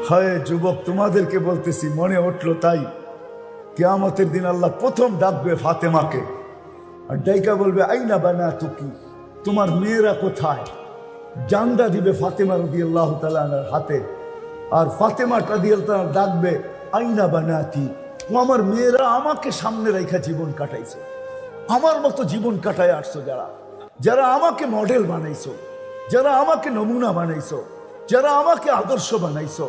হায় যুবক, তোমাদেরকে বলতেছি, মনে উঠলো তাই। কিয়ামতের দিন আল্লাহ প্রথম ডাকবে ফাতেমাকে, আর ডাইকা বলবে আইনা বানাতুকি, তোমার মেয়েরা কোথায়? জান্ডা দিবে ফাতেমা রাদিয়াল্লাহু তাআলা আনহার হাতে, আর ফাতেমা রাদিয়াল্লাহু তাআলা ডাকবে আইনা বানাতি, আমার মেয়েরা আমাকে সামনে রেখা জীবন কাটাইছে, আমার মতো জীবন কাটায় আসছো, যারা যারা আমাকে মডেল বানাইছো, যারা আমাকে নমুনা বানাইছো, যারা আমাকে আদর্শ বানাইছো,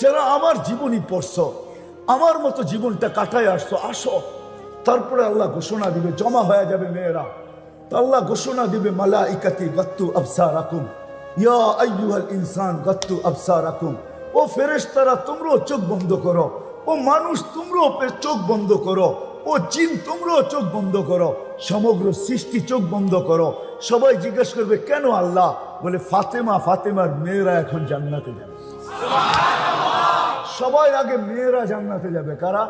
যারা আমার জীবনী পড়ছো, আমার মতো জীবনটা কাটায় আসছো, আসো। তারপরে আল্লাহ ঘোষণা দিবে, জমা হয়ে যাবে মেয়েরা। তো আল্লাহ ঘোষণা দিবে মালাইকাতি গাত্তু আবসারাকুম ইয়া আইয়ুহাল ইনসান গাত্তু আবসারাকুম, ও ফেরেশতারা তোমরাও চোখ বন্ধ করো, ও মানুষ তোমরাও চোখ বন্ধ করো, ও জিন তোমরাও চোখ বন্ধ করো, সমগ্র সৃষ্টি চোখ বন্ধ করো। সবাই জিজ্ঞেস করবে কেন আল্লাহ? বলে ফাতেমার মেয়েরা এখন জান্নাতে যাবে। সবাই আগে মেয়েরা জান্নাতে যাবে, কারা?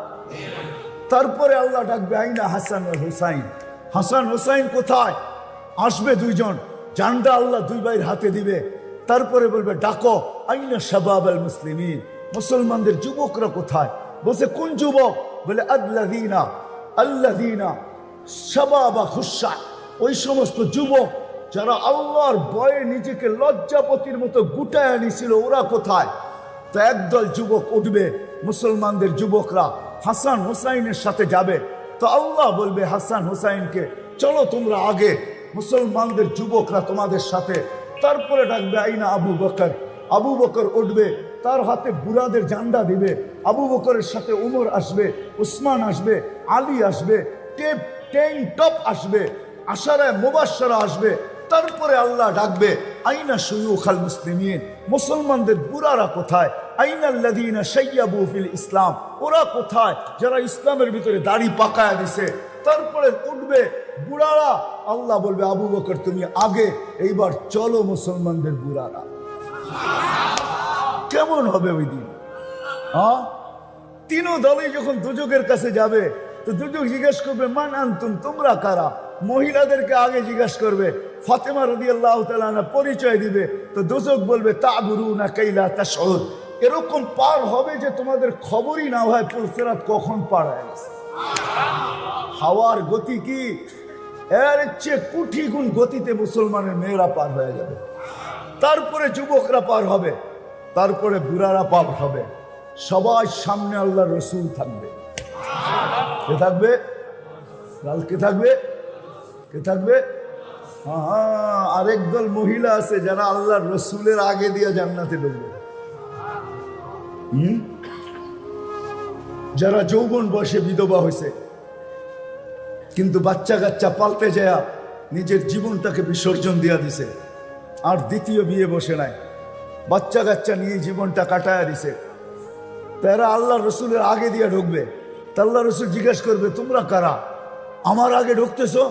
তারপরে আল্লাহ ডাকবে আইনা হাসান আর হুসাইন, হাসান হুসাইন কোথায়? আসবে দুইজন, জান্ডা আল্লাহ দুই ভাইয়ের হাতে দিবে। তারপরে বলবে ডাকো আইনা শাবাব আল মুসলিমিন, মুসলমানদের যুবকরা কোথায়? বলছে কোন যুবক? বলে আল্লাযীনা শাবাবা খুশা, ওই সমস্ত যুবক যারা আল্লাহর ভয়ে নিজেকে লজ্জাপতির মতো গুটায় নিছিল, ওরা কোথায়? তো একদল যুবক উঠবে, মুসলমানদের যুবকরা হাসান হুসাইনের সাথে যাবে। তো আল্লাহ বলবে হাসান হুসাইনকে, চলো তোমরা আগে, মুসলমানদের যুবকরা তোমাদের সাথে। তারপরে ডাকবে আইনা আবু বকর, আবু বকর উঠবে, তার হাতে বুরাদের জান্ডা দিবে। আবু বকরের সাথে উমর আসবে, উসমান আসবে, আলী আসবে, টপ আসবে, আশারায়ে মুবাশশারা আসবে। তারপরে আল্লাহ ডাকবে আইনা শুয়ুখাল মুসলিমিন, মুসলমানদের বুড়ারা কোথায়? আইনাল্লাযীনা শাইয়াবু ফিল ইসলাম, ওরা কোথায় যারা ইসলামের ভিতরে দাড়ি পাকায়া দিছে? তারপরে উঠবে বুড়ারা, আল্লাহ বলবে আবু বকর তুমি আগে, এইবার চলো মুসলমানদের বুড়ারা। কেমন হবে ওই দিন? তিনও দলে যখন দুজকের কাছে যাবে, তো দুজক জিজ্ঞেস করবে মান আনতুম, তোমরা কারা? মহিলাদেরকে আগে জিজ্ঞেস করবে, ফাতেমা রাদিয়াল্লাহু তাআলা আনহা পরিচয় দিবে। তো দুজক বলবে তাবুরুনা কাইলা তাশউর, এরকম পার হবে যে তোমাদের খবরই না হয় পুলসিরাত কখন পার হয়ে গেছে। হাওয়ার গতি কি? এর চেয়ে কোটি গুণ গতিতে মুসলমানের মেয়েরা পার হয়ে যাবে। তারপরে যুবকরা পার হবে, তারপরে বুড়ারা পার হবে। সবার সামনে আল্লাহর রসুল থাকবে। কে থাকবে? কে থাকবে? কে থাকবে? আরেক দল মহিলা আছে যারা আল্লাহর রসুলের আগে দিয়ে জান্নাতে ঢুকবে। যারা যৌবন বয়সে বিধবা হয়েছে, কিন্তু বাচ্চা কাচ্চা পাল্টে যায়, নিজের জীবনটাকে বিসর্জন দিয়া দিছে, আর দ্বিতীয় বিয়ে বসে নাই, বাচ্চা কাচ্চা নিয়ে জীবনটা কাটায়া দিছে। তারা আল্লাহ রসুলের আগে দিয়ে ঢুকবে। তা আল্লাহ রসুল জিজ্ঞেস করবে তোমরা কারা, আমার আগে ঢুকতেছো?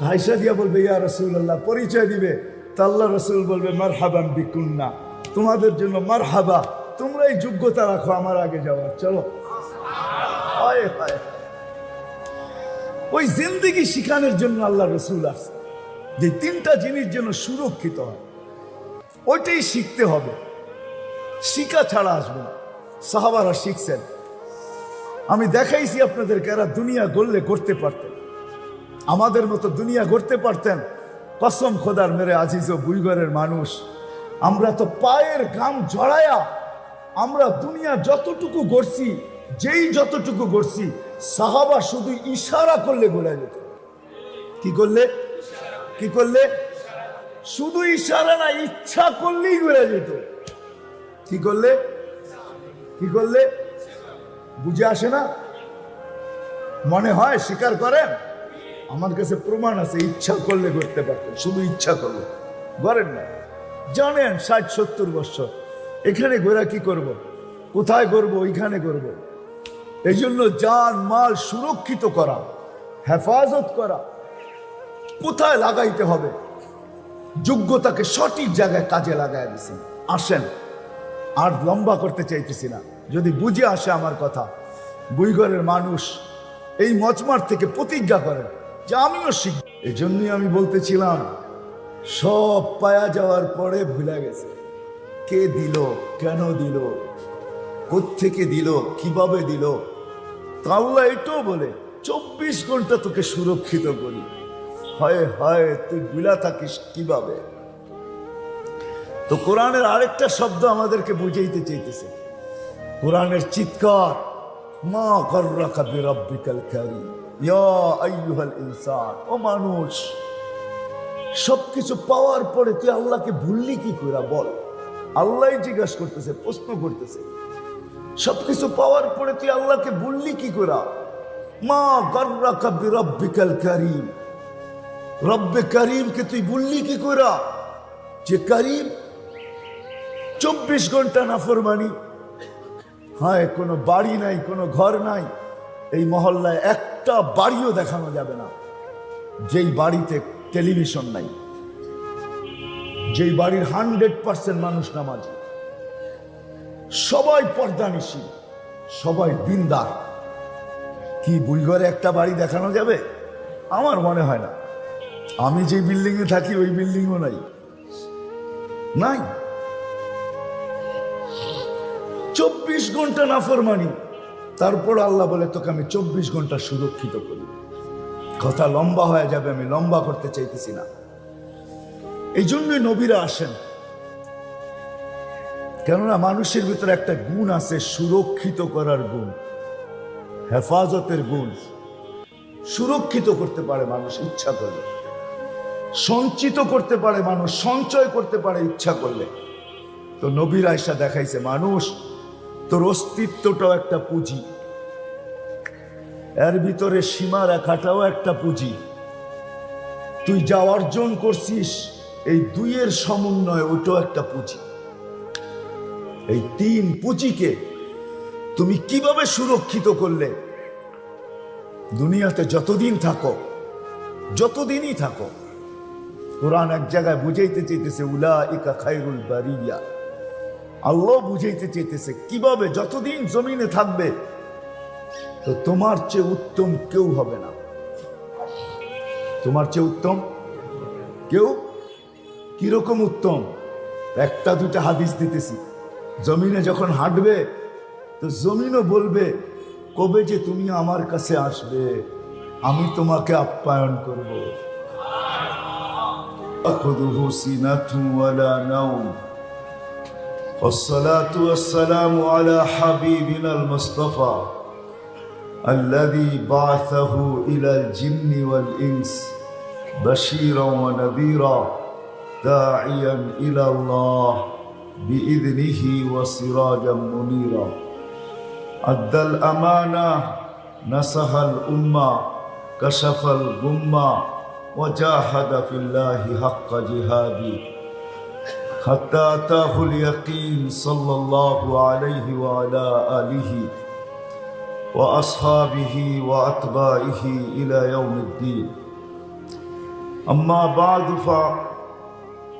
হাইসা দিয়া বলবে ইয়া রাসূলুল্লাহ, পরিচয় দিবে। তা আল্লাহ রসুল বলবে মারহাবান বিকুন্না, তোমাদের জন্য মারহাবা, তোমরাই যোগ্যতা রাখো আমার আগে যাওয়ার, চলো। ওই জিন্দেগি শিখানোর জন্য আল্লাহ রসুল আসছে, যে তিনটা জিনিস যেন সুরক্ষিত হয়, ওইটাই শিখতে হবে, শিখা ছাড়া আসবে না। সাহাবারা শিখছেন, আমি দেখাইছি আপনাদেরকে, এরা দুনিয়া গড়লে করতে পারতেন, আমাদের মতো দুনিয়া গড়তে পারতেন। কসম খোদার মেরে আজিজ ও বুইগরের মানুষ, আমরা তো পায়ের ঘাম জড়ায়া আমরা দুনিয়া যতটুকু গড়ছি, যেই যতটুকু গড়ছি, সাহাবা শুধু ইশারা করলে গড়া যেত। কি করলে? কি করলে? শুধু ইশারা না, ইচ্ছা করলেই গড়া যেত। কি করলে? কি করলে? বুঝে আসে না? মনে হয় স্বীকার করেন? আমার কাছে প্রমাণ আছে, ইচ্ছা করলে করতে পারতেন, শুধু ইচ্ছা করলে করেন না। জানেন 60-70 বছর এখানে ঘোরা কি করব, কোথায় করব, ওইখানে করব। এই জন্য জান মাল সুরক্ষিত করা, হেফাজত করা, কোথায় লাগাইতে হবে, যোগ্যতাকে সঠিক জায়গায় কাজে লাগাই দিছি। আসেন, আর লম্বা করতে চাইতেছি না, যদি বুঝে আসে আমার কথা। বুইগরের মানুষ এই মজমার থেকে প্রতিজ্ঞা করেন যে আমিও শিখব। এই জন্যই আমি বলতেছিলাম, সব পায়া যাওয়ার পরে ভুলে গেছে, কে দিল, কেন দিল, কোত্থেকে দিল, কিভাবে দিল। তো আল্লাহ এটাও বলে 24 ঘন্টা তোকে সুরক্ষিত করি। হয় হয় তুই বিলা থাকিস কিভাবে। তো কোরআনের আরেকটা শব্দ আমাদেরকে বুঝাইতে চাইতেছে, কোরআনের চিৎকার, মা গররাকা বিরাব্বিকাল কারীম ইয়া আইয়ুহাল ইনসান। ও মানুষ, সবকিছু পাওয়ার পরে তুই আল্লাহকে ভুললি কি করে বল। আল্লাহ জিজ্ঞাসা করতেছে, প্রশ্ন করতেছে, সবকিছু পাওয়ার পরে তুই আল্লাহকে ভুললি কি করে। মা গররাকা বিরাব্বিকাল কারীম, রব্বে কারীমকে তুই ভুললি কি করে, যে কারীম। 24 ঘন্টা নাফরমানি। হ্যাঁ, কোনো বাড়ি নাই, কোনো ঘর নাই, এই মহল্লায় একটা বাড়িও দেখানো যাবে না যেই বাড়িতে টেলিভিশন নাই, যেই বাড়ির 100% মানুষ নামাজি, সবাই পর্দানিশী, সবাই দিনদার। কি বুলঘরে একটা বাড়ি দেখানো যাবে? আমার মনে হয় না। আমি যে বিল্ডিং এ থাকি ওই বিল্ডিংও নাই, নাই। 24 ঘন্টা নাফরমানি, তারপর আল্লাহ বলে তোকে আমি 24 ঘন্টা সুরক্ষিত করি। কথা লম্বা হয়ে যাবে, আমি লম্বা করতে চাইতেছি না। এই জন্যই নবীরা আসেন, কেননা মানুষের ভিতরে একটা গুণ আছে, সুরক্ষিত করার গুণ, হেফাজতের গুণ। সুরক্ষিত করতে পারে মানুষ ইচ্ছা করলে, সঞ্চিত করতে পারে মানুষ, সঞ্চয় করতে পারে ইচ্ছা করলে। তো নবীর আয়েশা দেখাইছে, মানুষ তোর অস্তিত্বটাও একটা পুঁজি, এর ভিতরে সীমা রেখাটাও একটা পুঁজি। তুই যা অর্জন করছিস এই দুইয়ের সমন্বয়, ওটাও একটা পুঁজি। এই 3 পুঁজিকে তুমি কিভাবে সুরক্ষিত করলে, দুনিয়াতে যতদিন থাকো, যতদিনই থাকো। কোরআন এক জায়গায় বুঝাইতে চাইতেছে উলাইকা খায়রুল বারিয়া। আল্লাহ বুঝাইতে চাইতেছে কিভাবে যতদিন জমিনে থাকবে, তো তোমার চেয়ে উত্তম কেউ হবে না। তোমার চেয়ে উত্তম কেউ। কিরকম উত্তম? একটা দুটা হাদিস দিতেছি। জমিনে যখন হাঁটবে তো জমিনও বলবে, কবে যে তুমি আমার কাছে আসবে, আমি তোমাকে আপ্যায়ন করব। আখুযুহু সিনাতুন ওয়ালা নাওম। والصلاة والسلام على حبيبنا المصطفى الذي بعثه إلى الجن والإنس بشيرا ونذيرا داعيا إلى الله بإذنه وسراجا منيرا أدى الأمانة نصح الأمة كشف الغمة وجاهد في الله حق جهاده حتى أتاه اليقين صلى الله عليه وعلى آله وأصحابه وأتباعه إلى يوم الدين. أما بعد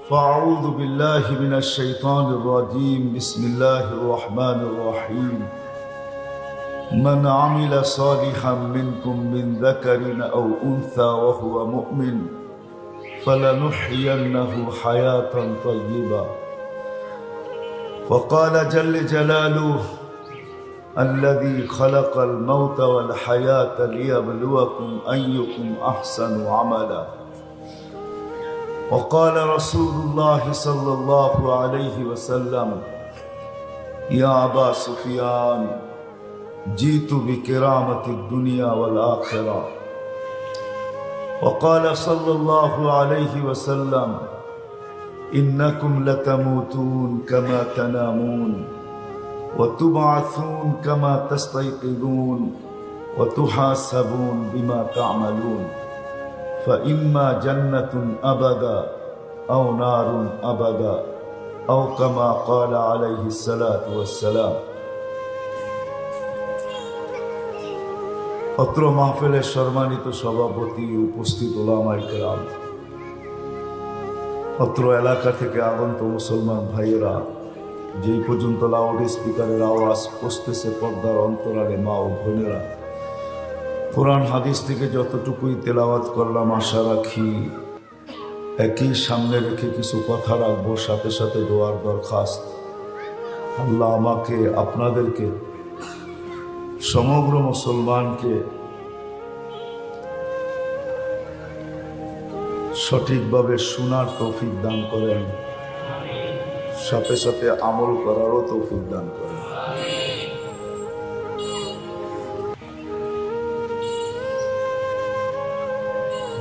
فأعوذ بالله من الشيطان الرجيم. بسم الله الرحمن الرحيم. من عمل صالحا منكم من ذكر أو أنثى وهو مؤمن فلنحيينه حياة طيبة. وقال جل جلاله الذي خلق الموت والحياة ليبلوكم أيكم أحسن عملا. وقال رسول الله صلى الله عليه وسلم يا أبا سفيان جئت بكرامة الدنيا والآخرة. وقال صلى الله عليه وسلم إنكم لتموتون كما تنامون وتبعثون كما تستيقظون وتحاسبون بما تعملون فإما جنة أبدا أو نار أبدا أو كما قال عليه الصلاة والسلام. অত্র মাহফিলের সম্মানিত সভাপতি, উপস্থিত ওলামায়ে কেরাম, অত্র এলাকা থেকে আগত মুসলমান ভাইয়েরা, যেই পর্যন্ত লাউড স্পিকারের আওয়াজ পৌঁছতেছে পর্দার অন্তরালে মা ও বোনেরা, কোরআন হাদিস থেকে যতটুকুই তেলাওয়াত করলাম আশা রাখি একই সামনে রেখে কিছু কথা রাখবো, সাথে সাথে দোয়ার দরখাস্ত। আল্লাহ আমাকে, আপনাদেরকে, সমগ্র মুসলমানকে সঠিকভাবে শোনার তৌফিক দান করেন, সাথে সাথে আমল করারও তৌফিক দান করেন।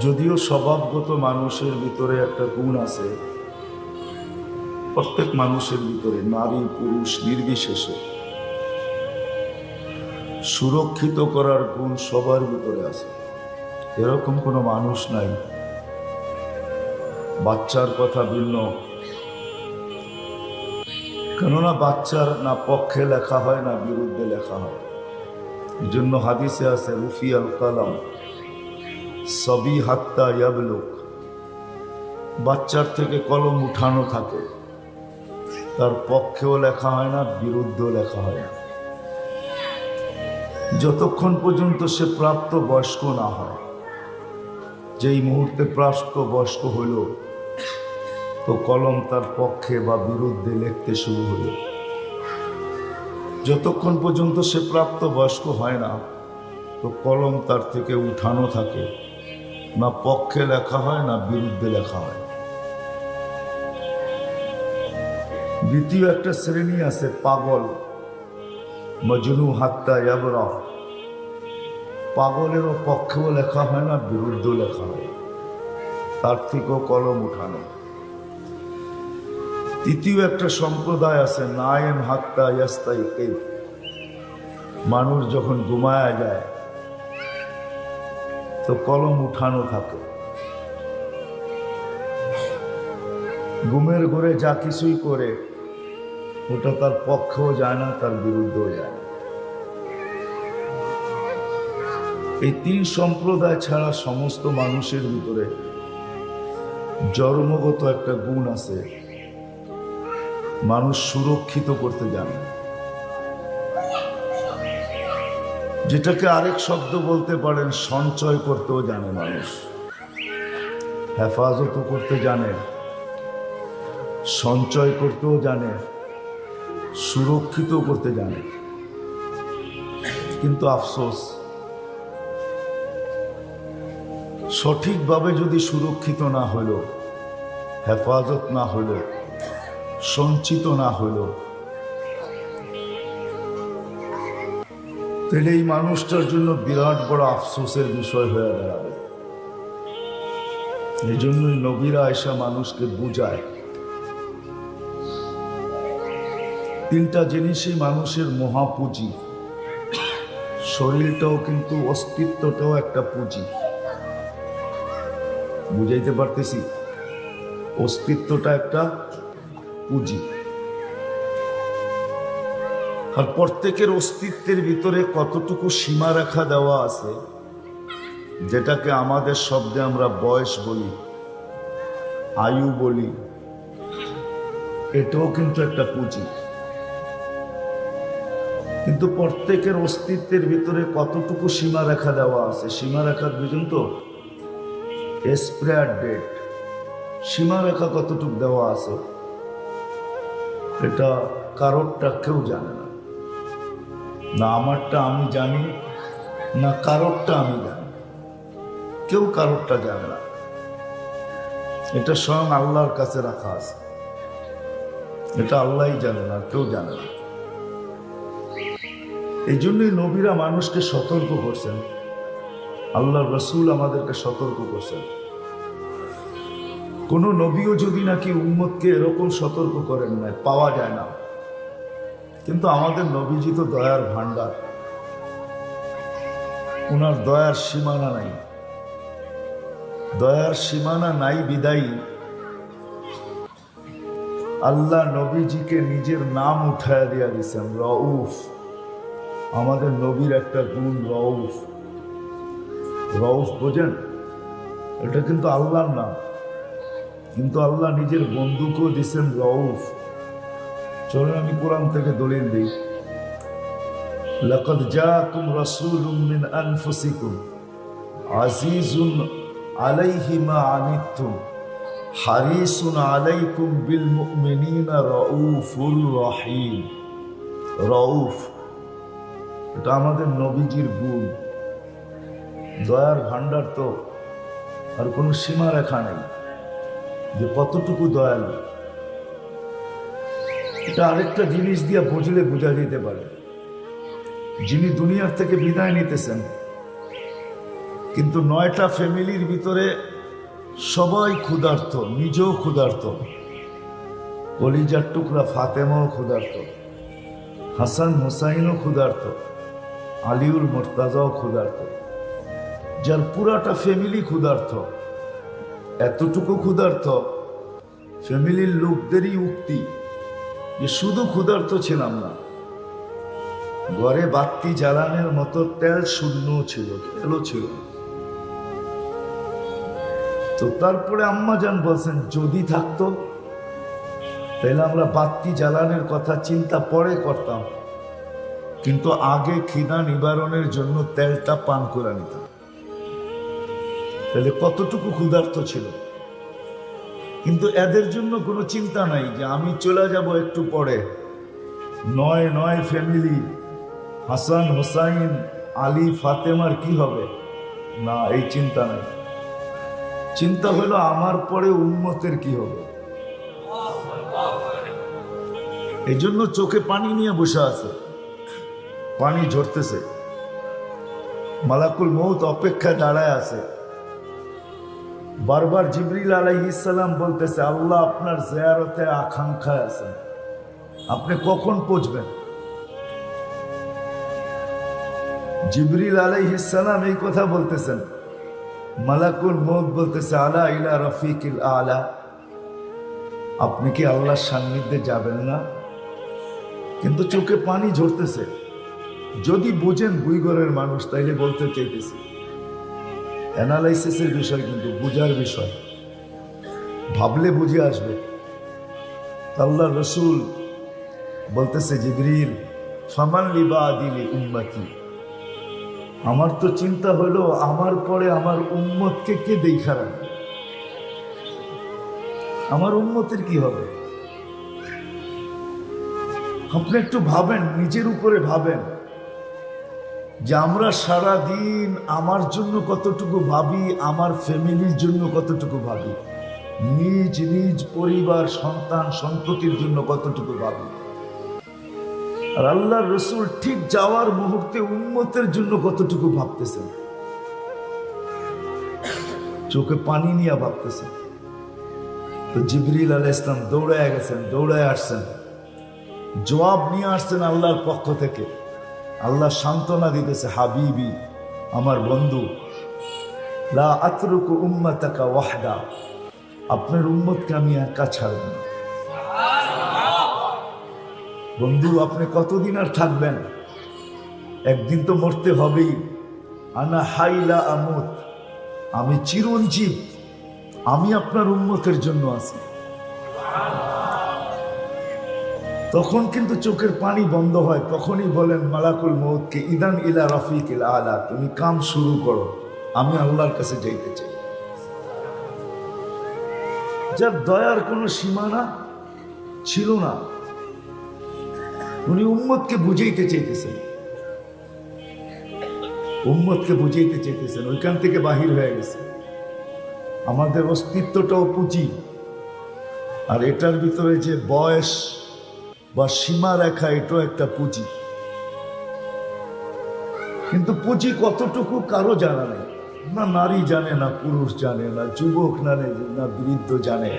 যদিও স্বভাবগত মানুষের ভিতরে একটা গুণ আছে, প্রত্যেক মানুষের ভিতরে, নারী পুরুষ নির্বিশেষে, সুরক্ষিত করার গুণ সবার ভিতরে আছে। এরকম কোনো মানুষ নাই। বাচ্চার কথা ভিন্ন, কেননা বাচ্চার না পক্ষে লেখা হয় না বিরুদ্ধে লেখা হয়। এই জন্য হাদিসে আছে রুফি আল কালাম সবই হাত্তা ইয়াবলুক, বাচ্চার থেকে কলম উঠানো থাকে, তার পক্ষেও লেখা হয় না বিরুদ্ধেও লেখা হয় না, যতক্ষণ পর্যন্ত সে প্রাপ্ত বয়স্ক না হয়। যেই মুহূর্তে প্রাপ্ত বয়স্ক হইল তো কলম তার পক্ষে বা বিরুদ্ধে লিখতে শুরু হইল। যতক্ষণ পর্যন্ত সে প্রাপ্ত বয়স্ক হয় না তো কলম তার থেকে উঠানো থাকে, না পক্ষে লেখা হয় না বিরুদ্ধে লেখা হয়। দ্বিতীয় একটা শ্রেণী আছে পাগল, মজনু হাত্তা ইয়াবরা, পাগলেরও পক্ষেও লেখা হয় না বিরুদ্ধেও লেখা হয়, তার থেকেও কলম উঠানো। তৃতীয় একটা সম্প্রদায় আছে নায়েম হাত্তা ইয়াস্তাইকিজ, মানুষ যখন ঘুমায়া যায় তো কলম উঠানো থাকে। ঘুমের ঘরে যা কিছুই করে ওটা তার পক্ষেও যায় না, তার বিরুদ্ধেও যায় না। এই তিন সম্প্রদায় ছাড়া সমস্ত মানুষের ভিতরে জন্মগত একটা গুণ আছে, মানুষ সুরক্ষিত করতে জানে, যেটাকে আরেক শব্দ বলতে পারেন সঞ্চয় করতেও জানে। মানুষ হেফাজত করতে জানে, সঞ্চয় করতেও জানে, সুরক্ষিত করতে জানে। কিন্তু আফসোস, সঠিকভাবে যদি সুরক্ষিত না হইল, হেফাজত না হইল, সঞ্চিত না হইল, তাহলে এই মানুষটার জন্য বিরাট বড় আফসোসের বিষয় হয়ে দাঁড়াবে। এই জন্যই নবীরা এসা মানুষকে বুঝায় তিনটা জিনিসই মানুষের মহাপুঁজি। শরীরটাও কিন্তু, অস্তিত্বটাও একটা পুঁজি। বুঝাইতে পারতেছি? অস্তিত্বটা একটা পুঁজি, আর প্রত্যেকের অস্তিত্বের ভিতরে কতটুকু সীমারেখা দেওয়া আছে, যেটাকে আমাদের শব্দে আমরা বয়স বলি, আয়ু বলি, এটাও কিন্তু একটা পুঁজি। কিন্তু প্রত্যেকের অস্তিত্বের ভিতরে কতটুকু সীমারেখা দেওয়া আছে, সীমারেখার বুঝুন তো, এক্সপায়ার ডেট, সীমারেখা কতটুকু দেওয়া আছে এটা কারোরটা কেউ জানে না। না আমারটা আমি জানি, না কারোরটা আমি জানি, কেউ কারোরটা জানে না। এটা স্বয়ং আল্লাহর কাছে রাখা আছে, এটা আল্লাহই জানে না, কেউ জানে না। এই জন্যই নবীরা মানুষকে সতর্ক করছেন, আল্লাহর রসুল আমাদেরকে সতর্ক করছেন। কোন নবীও যদি নাকি উম্মতকে এরকম সতর্ক করেন নাই, পাওয়া যায় না। কিন্তু আমাদের নবীজি তো দয়ার ভান্ডার, ওনার দয়ার সীমানা নাই। দয়ার সীমানা নাই বিদায়ী আল্লাহ নবীজিকে নিজের নাম উঠায়া দিয়া দিয়েছেন রউফ। আমাদের নবীর একটা গুণ রউফ। রউফ বোঝেন? এটা কিন্তু আল্লাহর নাম, কিন্তু আল্লাহ নিজের বন্ধুকেও দিয়েছেন রউফ। চলুন আমি কোরআন থেকে দলিল দিই। লাকাদ জাআকুম রাসূলুম মিন আনফুসিকুম আজিজুন আলাইহি মা আনিতুম হারিসুন আলাইকুম বিল মুমিনিনা রাউফুর রহিম। রউফ, এটা আমাদের নবীজির গুণ। দয়ার ভান্ডার তো আর কোনো সীমা রেখা নেই যে কতটুকু দয়ালু। এটা আরেকটা জিনিস দিয়ে বুঝলে বোঝা যেতে পারে। যিনি দুনিয়ার থেকে বিদায় নিতেছেন, কিন্তু 9টা ফ্যামিলির ভিতরে সবাই ক্ষুধার্ত, নিজেও ক্ষুধার্ত, কলিজার টুকরা ফাতেমাও ক্ষুধার্ত, হাসান হুসাইনও ক্ষুধার্ত, আলিউল মুর্তাজাও ক্ষুধার্ত, যার পুরাটা ফ্যামিলি ক্ষুধার্ত। এতটুকু ক্ষুধার্ত, ফ্যামিলির লোকদেরই উক্তি যে শুধু ক্ষুধার্ত ছিলাম না, ঘরে বাতি জ্বালানোর মতো তেল শূন্য ছিল, তেলও ছিল। তো তারপরে আম্মা জান বলছেন যদি থাকতো তাহলে আমরা বাতি জ্বালানোর কথা চিন্তা পরে করতাম, কিন্তু আগে খিদা নিবারণের জন্য তেলটা পান করে নিতাম। তাহলে কতটুকু ক্ষুধার্ত ছিল। কিন্তু এদের জন্য কোনো চিন্তা নাই যে আমি চলে যাব একটু পরে, 9 ফ্যামিলি, হাসান হুসাইন আলী ফাতেমার কি হবে, না এই চিন্তা নাই। চিন্তা হলো আমার পরে উম্মতের কি হবে। এই জন্য চোখে পানি নিয়ে বসে আছে, পানি ঝরতেছে, মালাকুল মউত অপেক্ষায় দাঁড়ায় আছে। বারবার জিবরিল আলাইহিস সালাম বলতেছে আল্লাহ আপনার জিয়ারতে আকাঙ্ক্ষায় আছেন, আপনি কখন পৌঁছবেন। জিবরিল আলাইহিস সালাম এই কথা বলতেছেন, মালাকুল মউত বলতেছে আলা ইলা রফিকিল আলা, আপনি কি আল্লাহর সান্নিধ্যে যাবেন না। কিন্তু চোখে পানি ঝরতেছে। যদি বুঝেন বুইগরের মানুষ তাইলে বলতে চাইতেছে, অ্যানালাইসিসের বিষয় কিন্তু বুঝার বিষয়, ভাবলে বুঝে আসবে। আল্লাহ রসুল বলতেছে জিবরিল ফামান লিবাদিলি উম্মতি, আমার তো চিন্তা হলো আমার পরে আমার উম্মতকে কে দেখা রাখবে, আমার উম্মতের কি হবে। আপনি একটু ভাবেন, নিজের উপরে ভাবেন যে আমরা সারা দিন আমার জন্য কতটুকু ভাবি, আমার ফ্যামিলির জন্য কতটুকু ভাবি, নিজ নিজ পরিবার সন্তান সন্ততির জন্য কতটুকু ভাবি। আর আল্লাহর রসুল ঠিক যাওয়ার মুহূর্তে উম্মতের জন্য কতটুকু ভাবতেছেন, চোখে পানি নিয়ে ভাবতেছেন। তো জিবরিল আলাইহিস সালাম দৌড়ায় গেছেন, দৌড়ায় আসছেন, জবাব নিয়ে আসছেন আল্লাহর পক্ষ থেকে। আল্লাহ সান্ত্বনা দিতেছে হাবিবি, আমার বন্ধু, লা আতরুকু উম্মাতাকা ওয়াহদা, আপনার উম্মতকে আমি একা ছাড়ব না। বন্ধু আপনি কতদিন আর থাকবেন, একদিন তো মরতে হবেই। আনা হাইলা আমুত, আমি চিরঞ্জীব, আমি আপনার উম্মতের জন্য আছি। তখন কিন্তু চোখের পানি বন্ধ হয়, তখনই বলেন মালাকুল মউতকে ইদান ইলা রফিকিল আলা, তুমি কাম শুরু করো, আমি আল্লাহর কাছে যাইতে চাই। যার দয়ার কোনো সীমানা ছিল না, উনি উম্মতকে বুঝাইতে চাইতেছেন, উম্মতকে বুঝাইতে চাইতেছেন, ওইখান থেকে বাহির হয়ে গেছে। আমাদের অস্তিত্বটাও পুঁজি, আর এটার ভিতরে যে বয়স বা সীমা রেখা, এটাও একটা পুঁজি। কিন্তু পুঁজি কতটুকু কারো জানা নেই, না নারী জানে, না পুরুষ জানে, না যুবক জানে, না বৃদ্ধ জানে,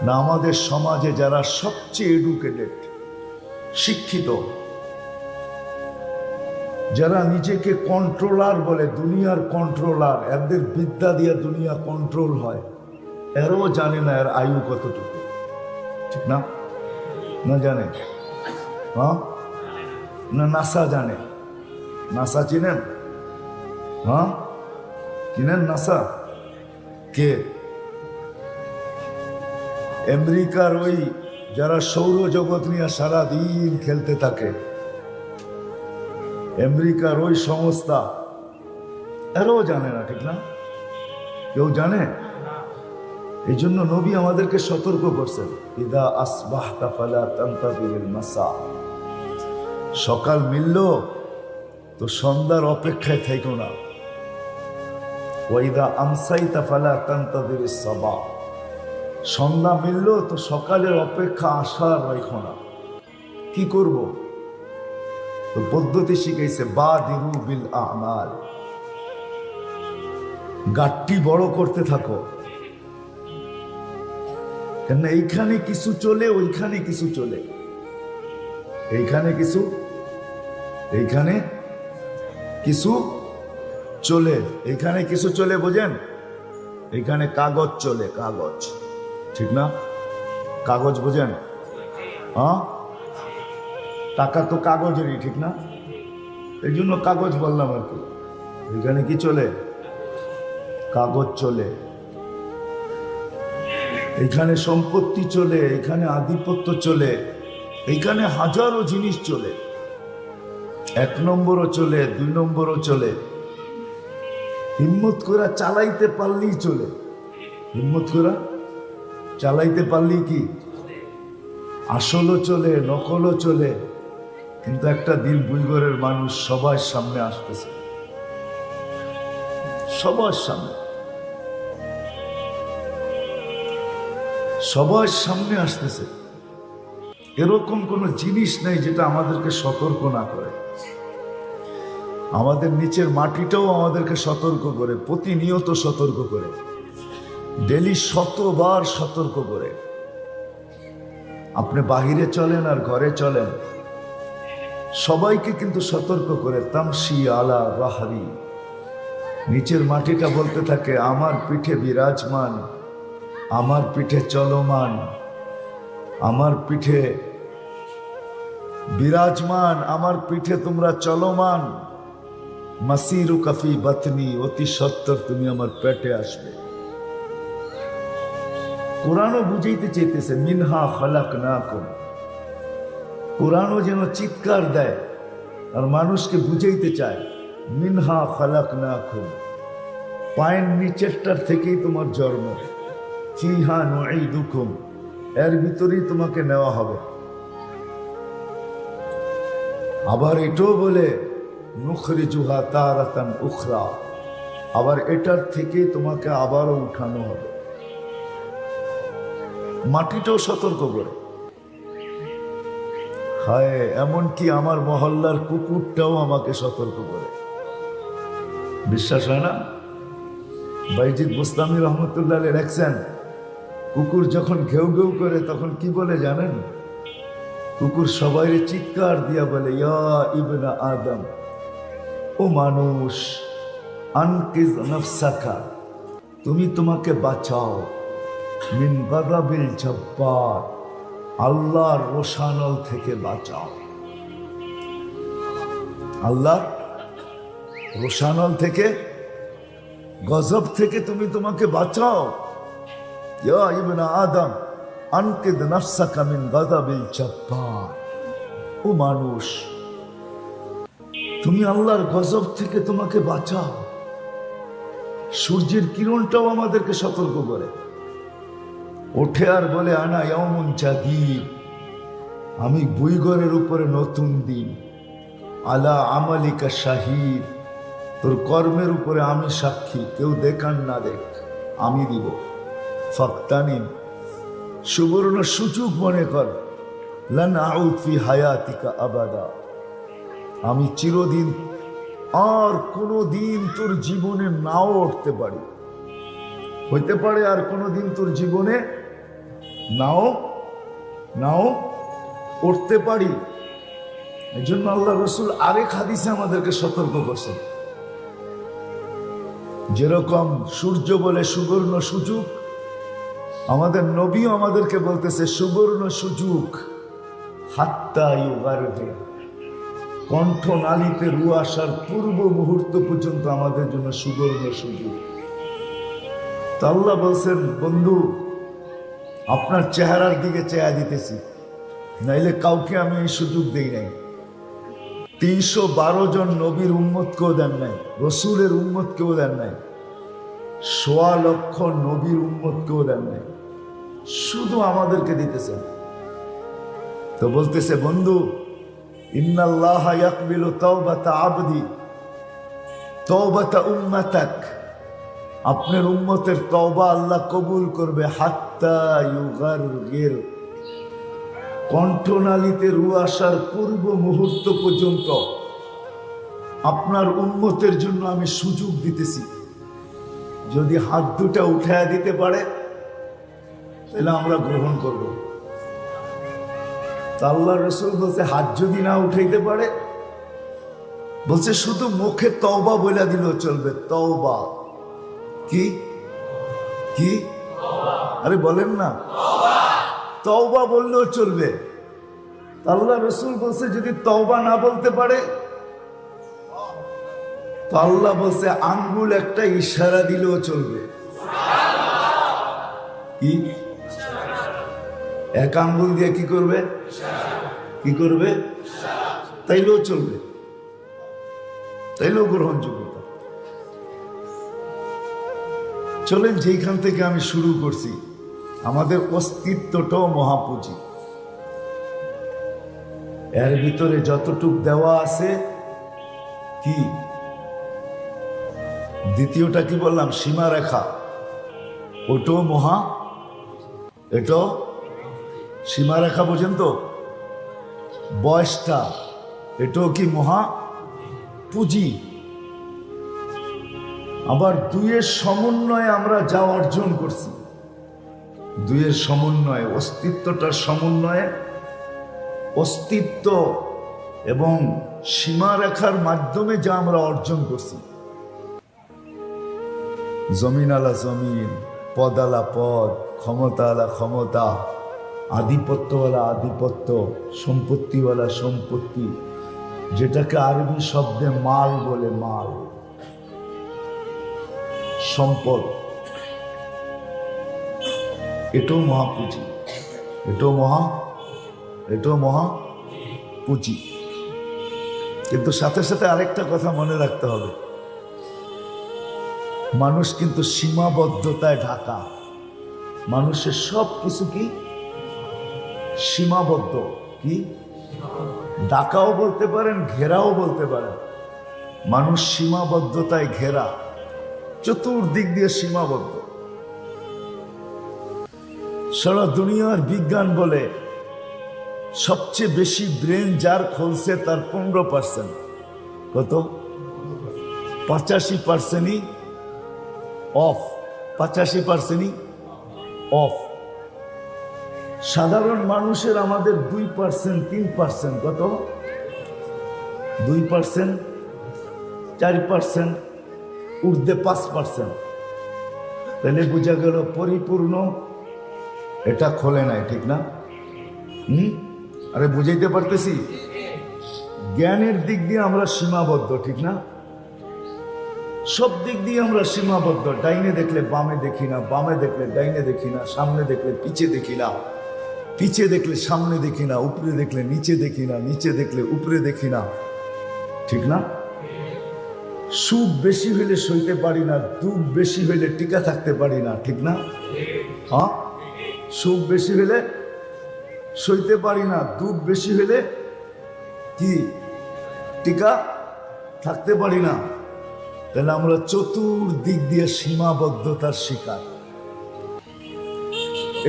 না আমাদের সমাজে যারা সবচেয়ে এডুকেটেড শিক্ষিত, যারা নিজেকে কন্ট্রোলার বলে, দুনিয়ার কন্ট্রোলার, এদের বিদ্যা দিয়ে দুনিয়া কন্ট্রোল হয়, এরও জানে না এর আয়ু কতটুকু, ঠিক না? না জানে, হ্যাঁ? না নাসা জানে, নাসা চিনেন? হ্যাঁ চিনেন নাসা? কে? আমেরিকার ওই যারা সৌরজগৎ নিয়ে সারাদিন খেলতে থাকে, আমেরিকার ওই সংস্থা, এরও জানে না, ঠিক না? কেউ জানে? এই জন্য নবী আমাদেরকে সতর্ক করছেন, ইদা আসবাহতা ফালা তানতাযিরিল মাসা, সকাল মিলল তো সন্ধ্যার অপেক্ষায় থেকো না। ওয়াইদা আমসাইতা ফালা তানতাযিরিস সাবা, সন্ধ্যা মিলল তো সকালের অপেক্ষা আশার রাখো না। কি করব? তো পদ্ধতি শিখাইছে বাদিরু বিল আমাল, গাট্টি বড় করতে থাকো। কেন এইখানে কিছু চলে, ওইখানে কিছু চলে, এইখানে কিছু, এইখানে কিছু চলে, এইখানে কিছু চলে, বোঝেন? এইখানে কাগজ চলে, কাগজ, ঠিক না? কাগজ বোঝেন? হ্যাঁ, টাকা তো কাগজেরই, ঠিক না? এই জন্য কাগজ বললাম আর কি। এখানে কি চলে? কাগজ চলে। এখানে সম্পত্তি চলে, এখানে আধিপত্য চলে, এখানে হাজারো জিনিস চলে। 1 নম্বরও চলে, 2 নম্বরও চলে। হিম্মত করে চালাইতে পারলেই চলে। হিম্মত করে চালাইতে পারলেই কি আসলও চলে, নকলও চলে। কিন্তু একটা দিন বুইগরের মানুষ সবার সামনে আসতেছে, সবার সামনে, সবার সামনে আসতেছে। এরকম কোন জিনিস নেই যেটা আমাদেরকে সতর্ক না করে। আমাদের নিচের মাটিটাও আমাদেরকে সতর্ক করে, প্রতিনিয়ত সতর্ক করে, ডেলি 100বার সতর্ক করে। আপনি বাহিরে চলেন আর ঘরে চলেন, সবাইকে কিন্তু সতর্ক করে। তামশি আলা রাহরি, নিচের মাটিটা বলতে থাকে আমার পিঠে বিরাজমান, আমার পিঠে চলমান, আমার পিঠে বিরাজমান, আমার পিঠে তোমরা চলমান। মাসিরু কাফি বাতনি, অতি সত্তর তুমি আমার পেটে আসবে। কোরআনও বুঝাইতে চাইতেছে মিনহা খালাকনাকুম। কোরআনও যেন চিৎকার দেয় আর মানুষকে বুঝাইতে চায় মিনহা খালাকনাকুম, পায়ের নিচেরটার থেকেই তোমার জন্ম। ফিহা নুঈদুকুম, এর ভিতরেই তোমাকে নেওয়া হবে। আবার এটাও বলে নুখরিজুহা তারাতান উখরা, আবার এটার থেকেই তোমাকে আবারও উঠানো হবে। মাটিটাও সতর্ক করে। হায়, এমনকি আমার মহল্লার কুকুরটাও আমাকে সতর্ক করে। বিশ্বাস হয় না? বাইজিদ বুস্তামি রহমতুল্লাহ লেখছেন, কুকুর যখন ঘেউ ঘেউ করে তখন কি বলে জানেন? কুকুর সবাই চিৎকার দিয়া বলে ইয়া ইবনা আদম, ও মানুষ, আনকিজ নফসাকা, তুমি তোমাকে বাঁচাও, মিন গাযাবিল জব্বার, আল্লাহর রোষানল থেকে বাঁচাও। আল্লাহর রোষানল থেকে, গজব থেকে তুমি তোমাকে বাঁচাও। ইয়া ইবনা আদম আনকিদ নফসাকা মিন গাযাবিল জব্বার, ও মানুষ, তুমি আল্লাহর গজব থেকে তোমাকে বাঁচাও। সূর্যের কিরণটাও আমাদেরকে সতর্ক করে। ওঠে আর বলে আনা ইয়াউমুন জাদীদ, আমি বুইগরের উপরে নতুন দিন। আলা আমালিকা শাহিদ, তোর কর্মের উপরে আমি সাক্ষী, কেউ দেখান না দেখ, আমি দিব। ফাক্তানিম, সুবর্ণ সুযোগ মনে কর। লান আউদ ফি হায়াতিকা আবাদা, আমি চিরদিন আর কোনো দিন তোর জীবনে নাও উঠতে পারি। হইতে পারে আর কোনো দিন তোর জীবনে নাও উঠতে পারি। এই জন্য আল্লাহ রসুল আরেক হাদিসে আমাদেরকে সতর্ক করছেন। যেরকম সূর্য বলে সুবর্ণ সুযোগ, আমাদের নবীও আমাদেরকে বলতেছে সুবর্ণ সুযোগ। হাত্তা ইউগারবে, কণ্ঠনালীতে রু আসার পূর্ব মুহূর্ত পর্যন্ত আমাদের জন্য সুবর্ণ সুযোগ। তো আল্লাহ বলছেন, বন্ধু, আপনার চেহারার দিকে চেয়া দিতেছি, নাইলে কাউকে আমি এই সুযোগ দেই নাই। 312 জন নবীর উম্মত কেউ দেন নাই, রসুলের উম্মত কেউ দেন নাই, 1.25 লক্ষ নবীর উম্মত কেউ দেন নাই, শুধু আমাদেরকে দিতেছেন। তো বলতেছে, বন্ধু, ইন্নাল্লাহা ইয়াকবিলু তাওবাতা আবদি তাওবাতা উম্মাতাক, আপনার উম্মতের তওবা আল্লাহ কবুল করবে হাত্তা ইউগারগির, কণ্ঠনালীতে রু আসার পূর্ব মুহূর্ত পর্যন্ত আপনার উম্মতের জন্য আমি সুযোগ দিতেছি। যদি হাত দুটা উঠায় দিতে পারে তাহলে আমরা গ্রহণ করব। তা আল্লাহ রাসূল বলছে হাত যদি না উঠাইতে পারে, বলছে শুধু মুখে তওবা বলে দিলেও চলবে। তওবা কি কি? আরে বলেন না, তওবা বললেও চলবে। আল্লাহ রাসূল বলছে যদি তওবা না বলতে পারে, তো আল্লাহ বলছে আঙ্গুল একটা ইশারা দিলেও চলবে। কি? এক আঙ্গুল দিয়ে কি করবে? কি করবে? তাইলেও চলবে, তাইলেও গ্রহণযোগ্য। চলেন যেখান থেকে আমি শুরু করছি, আমাদের অস্তিত্বটাও মহাপুঁজি। এর ভিতরে যতটুক দেওয়া আছে কি, দ্বিতীয়টা কি বললাম? সীমারেখা, ওটাও মহা, এটাও সীমারেখা পর্যন্ত। বয়সটা, এটাও কি মহা পুঁজি। আবার দুইয়ের সমন্বয়ে আমরা যা অর্জন করছি, দুইয়ের সমন্বয়ে, অস্তিত্বটার সমন্বয়ে, অস্তিত্ব এবং সীমারেখার মাধ্যমে যা আমরা অর্জন করছি, জমিন আলা জমিন, পদ আলা পদ, ক্ষমতা আলা ক্ষমতা, আধিপত্যওয়ালা আধিপত্য, সম্পত্তিওয়ালা সম্পত্তি, যেটাকে আরবি শব্দে মাল বলে, মাল, সম্পদ, এটাও মহাপুঁজি, এটাও মহা পুঁজি। কিন্তু সাথে সাথে আরেকটা কথা মনে রাখতে হবে, মানুষ কিন্তু সীমাবদ্ধতায় ঢাকা। মানুষের সব কিছু কি সীমাবদ্ধ। কি? ঢাকাও বলতে পারেন, ঘেরাও বলতে পারেন। মানুষ সীমাবদ্ধতায় ঘেরা, চতুর্দিক দিয়ে সীমাবদ্ধ। সারা দুনিয়ার বিজ্ঞান বলে সবচেয়ে বেশি ব্রেন যার খুলছে তার 15%। কত? 85%ই অফ, 85%ই অফ। সাধারণ মানুষের আমাদের 2%, 3%, কত? 2%, 4%, ঊর্ধ্বে 5%। তাহলে বোঝা গেল পরিপূর্ণ এটা খোলে নাই, ঠিক না? আরে বুঝাইতে পারতেছি? জ্ঞানের দিক দিয়ে আমরা সীমাবদ্ধ, ঠিক না? সব দিক দিয়ে আমরা সীমাবদ্ধ। ডাইনে দেখলে বামে দেখি না, বামে দেখলে ডাইনে দেখি না, সামনে দেখলে পিছে দেখি না, পিছে দেখলে সামনে দেখি না, উপরে দেখলে নিচে দেখি না, নিচে দেখলে উপরে দেখি না, ঠিক না? সুখ বেশি হইলে সইতে পারি না, দুঃখ বেশি হইলে টিকা থাকতে পারি না, ঠিক না? হ্যাঁ, সুখ বেশি হইলে সইতে পারি না, দুঃখ বেশি হইলে কি টিকা থাকতে পারি না। তাহলে আমরা চতুর্দিক দিয়ে সীমাবদ্ধতার শিকার।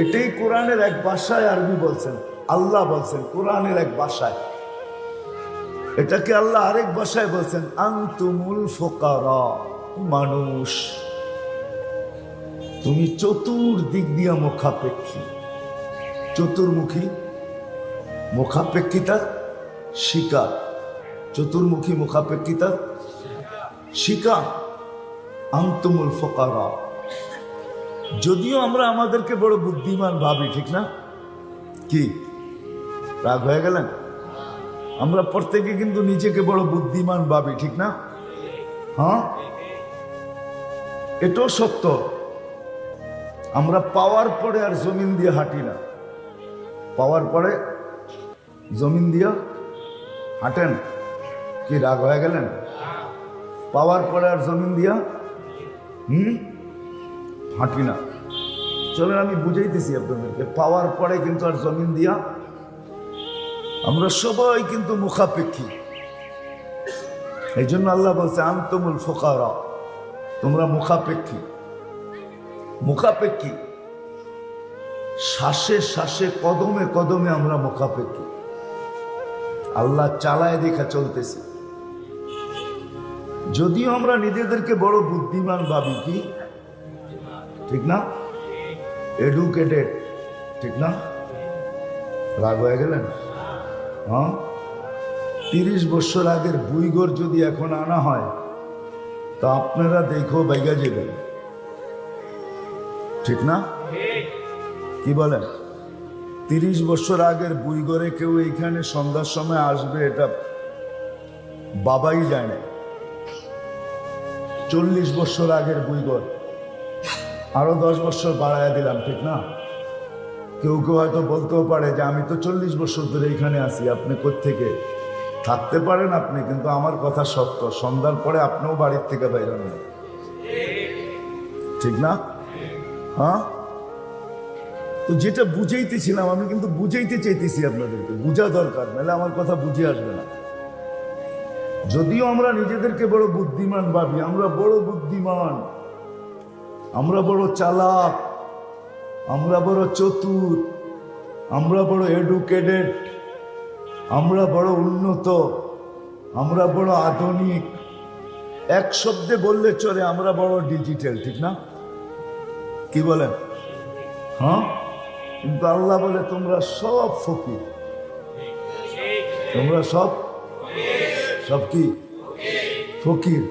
এটাই কোরআনের এক ভাষায় আরবি বলছেন, আল্লাহ বলছেন কোরআনের এক ভাষায়। এটাকে আল্লাহ আরেক ভাষায় বলছেন আনতুমুল ফুকারা। মানুষ তুমি চতুর্দিক দিয়ে মুখাপেক্ষী, চতুর্মুখী, মুখাপেক্ষিতার শিকার, চতুর্মুখী মুখাপেক্ষিতার শিকার। আনতুমুল ফুকারা। যদিও আমরা আমাদেরকে বড় বুদ্ধিমান ভাবি, ঠিক না? কি রাগ হয়ে গেলেন? আমরা প্রত্যেকে কিন্তু নিজেকে বড় বুদ্ধিমান ভাবি, ঠিক না? হ্যাঁ, এটাও সত্য। আমরা পাওয়ার পরে আর জমিন দিয়ে হাঁটি না। পাওয়ার পরে জমিন দিয়ে হাঁটেন? কি রাগ হয়ে গেলেন? পাওয়ার পরে আর জমিন দিয়া হাঁটি না। চলেন আমি বুঝাইতেছি আপনাদেরকে। পাওয়ার পরে কিন্তু আর জমিন দিয়া আমরা সবাই কিন্তু মুখাপেক্ষী। এই জন্য আল্লাহ বলছে আনতুমুল ফুকারা, তোমরা মুখাপেক্ষী। মুখাপেক্ষী, শ্বাসে শ্বাসে কদমে কদমে আমরা মুখাপেক্ষী। আল্লাহ চালায় দেখা চলতেছে। যদিও আমরা নিজেদেরকে বড় বুদ্ধিমান ভাবি, কি ঠিক না? এডুকেটেড, ঠিক না? রাগ হয়ে গেলেন? হ্যাঁ, 30 বছর আগের বুইগর যদি এখন আনা হয় তা আপনারা দেখো বাইগা যাবেন, ঠিক না? কি বলেন? 30 বছর আগের বুইগরে কেউ এইখানে সন্ধ্যার সময় আসবে এটা বাবাই যায় না। 40 বছর আগের বুইগর, আরো 10 বছর বাড়াইয়া দিলাম, ঠিক না? কেউ কেউ হয়তো বলতেও পারে যে আমি তো 40 বছর ধরে এখানে আছি, আপনি কোত্থেকে? থাকতে পারেন আপনি, কিন্তু আমার কথা সত্য, সন্ধ্যার পরে আপনিও বাড়ির থেকে বাইরে নেন, ঠিক না? হ্যাঁ, তো যেটা বুঝাইতেছিলাম, আমি কিন্তু বুঝাইতে চাইতেছি আপনাদেরকে, বুঝা দরকার, নাহলে আমার কথা বুঝে আসবে না। যদিও আমরা নিজেদেরকে বড় বুদ্ধিমান ভাবি, আমরা বড় বুদ্ধিমান, আমরা বড় চালাক, আমরা বড় চতুর, আমরা বড় এডুকেটেড, আমরা বড় উন্নত, আমরা বড় আধুনিক, এক শব্দে বললে চলে আমরা বড় ডিজিটাল, ঠিক না? কি বলেন? হ্যাঁ, কিন্তু আল্লাহ বলে তোমরা সব ফকির, তোমরা সব সব কি ফকির।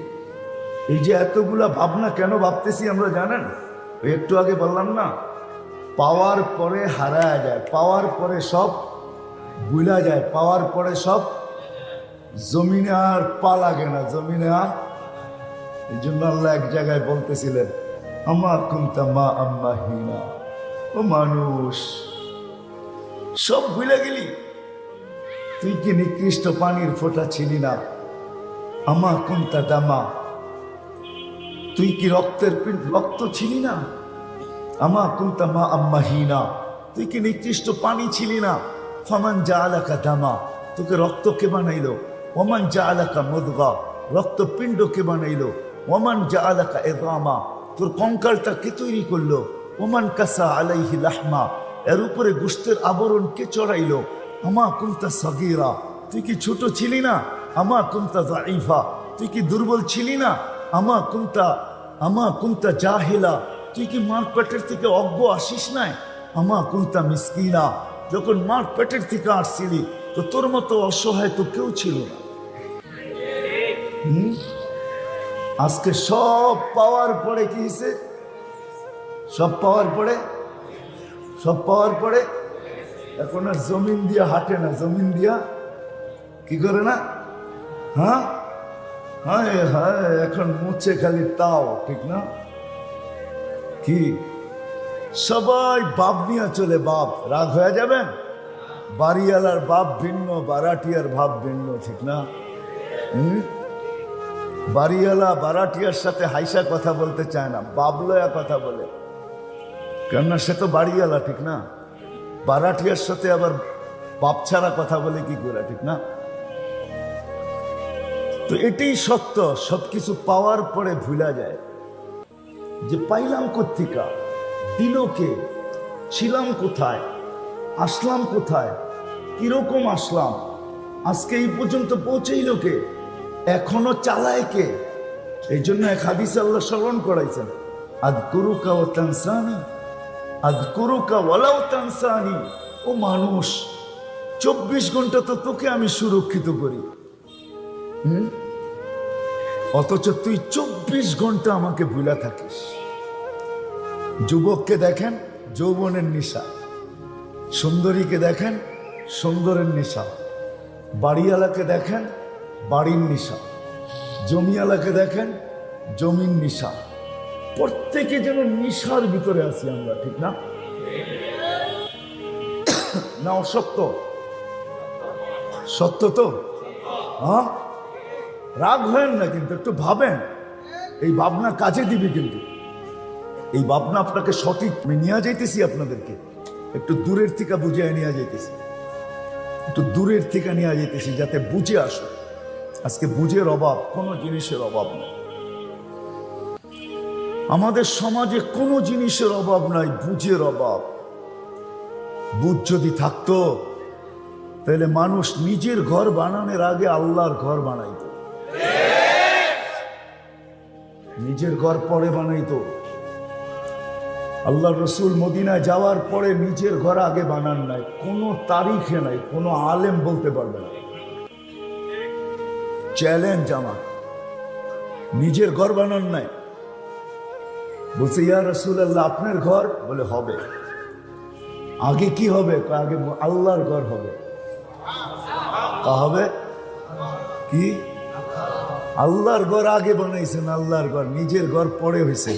এই যে এতগুলা ভাবনা কেন ভাবতেছি আমরা জানেন? একটু আগে বললাম না, পাওয়ার পরে হারায় যায়, পাওয়ার পরে সব ভুলা যায়, পাওয়ার পরে সব জমিনে আর পা লাগে না, জমিনে আর। এই জন্য আল্লাহ এক জায়গায় বলতেছিলেন আমা কুনতা মা আম্মা হিনা, ও মানুষ সব ভুলে গেলি, তুই কি নিকৃষ্ট পানির ফোঁটা ছিলি না? আমা কুনতা দামা, তুই কি রক্ত ছিলি না? আমা কুনতা মা আম্মা হিনা, তুই কি নিকৃষ্ট পানি ছিলি না? ফামান জাআলাকা দামা, তোকে রক্ত কে বানাইলো? ওমান জাআলাকা মুদগা, রক্তপিণ্ড কে বানাইলো? ওমান জাআলাকা ইযামা, তোর কঙ্কালটা কে তৈরি করলো? ওমান কাসা আলাইহি লাহমা, এর উপরে গোশতের আবরণ কে চড়াইলো? আমা কুনতা সাগীরা, তুই কি ছোট ছিলি না? আমা কুনতা যাঈফা, তুই কি দুর্বল ছিলি না? আমা কুনতা জাহিলা, তুই কি মার পেটের থেকে অজ্ঞ আসিস নাই? আমা কুনতা মিসকিনা, যখন মার পেটের থেকে আসছিলি তো তোর মতো অসহায় তো কেউ ছিল না। আজকে সব পাওয়ার পরে কি হয়েছে? সব পাওয়ার পরে এখন আর জমিন দিয়া হাঁটে না, জমিন দিয়া কি করে না? হ্যাঁ, হায় হায়, এখন মুছে খালি তাও, ঠিক না? কি সবাই বাপ নিয়ে চলে, বাপ। রাগ হয়ে যাবেন? বাড়িওয়ালার বাপ ভিন্ন, বারাটিয়ার ভাব ভিন্ন, ঠিক না? বাড়িওয়ালা বারাটিয়ার সাথে হাইসা কথা বলতে চায় না, বাবলয়া কথা বলে, কেননা সে তো বাড়িওয়ালা, ঠিক না? বারাটিয়ার সাথে আবার বাপ ছাড়া কথা বলে কি করে, ঠিক না? তো এটাই সত্য, সবকিছু পাওয়ার পরে ভুলা যায় যে পাইলাম কোত্থেকা, দিল কে, ছিলাম কোথায়, আসলাম কোথায়, কিরকম আসলাম, আজকে এই পর্যন্ত পৌঁছেইল কে, এখনো চালায় কে? এই জন্য এক হাদিসে আল্লাহ স্মরণ করাইছেন, আযকুরুকা ওয়া তানসানি, আযকুরুকা ওয়ালাউ তানসানি। ও মানুষ, 24 ঘন্টা তো তোকে আমি সুরক্ষিত করি, অথচ তুই 24 ঘন্টা আমাকে ভুলা থাকিস। যুবককে দেখেন যৌবনের নেশা, সুন্দরীকে দেখেন সুন্দরের নেশা, বাড়িওয়ালাকে দেখেন বাড়ির নেশা, জমিওয়ালাকে দেখেন জমির নেশা। প্রত্যেকে যেন নেশার ভিতরে আছি আমরা, ঠিক না? না অসত্য? সত্য তো? হ্যাঁ, রাগ হয়েন না, কিন্তু একটু ভাবেন, এই ভাবনা কাজে দিবে, কিন্তু এই ভাবনা আপনাকে সঠিক নিয়ে যাইতেছি, আপনাদেরকে একটু দূরের থেকে বুঝিয়ে নিয়ে যাইতেছি। একটু দূরের থেকে নিয়ে যেতেছি যাতে বুঝে আসো। আজকে বুঝের অভাব, কোনো জিনিসের অভাব নেই আমাদের সমাজে, কোনো জিনিসের অভাব নাই, বুঝের অভাব। বুঝ যদি থাকতো তাহলে মানুষ নিজের ঘর বানানোর আগে আল্লাহর ঘর বানাইতো, নিজের ঘর পরে বানাইতো। আল্লাহ রসুল মদিনায় যাওয়ার পরে নিজের ঘর আগে বানান নাই, কোনো তারিখে নাই, কোনো আলেম বলতে পারবে না। চ্যালেঞ্জ আমার, নিজের ঘর বানান নাই। বলছে ইয়া রাসূলুল্লাহ আপনার ঘর? বলে হবে। আগে কি হবে? আগে আল্লাহর ঘর হবে। হবে কি? আল্লাহর ঘর আগে বানাইছেন, আল্লাহর ঘর, নিজের ঘর পরে হয়েছে।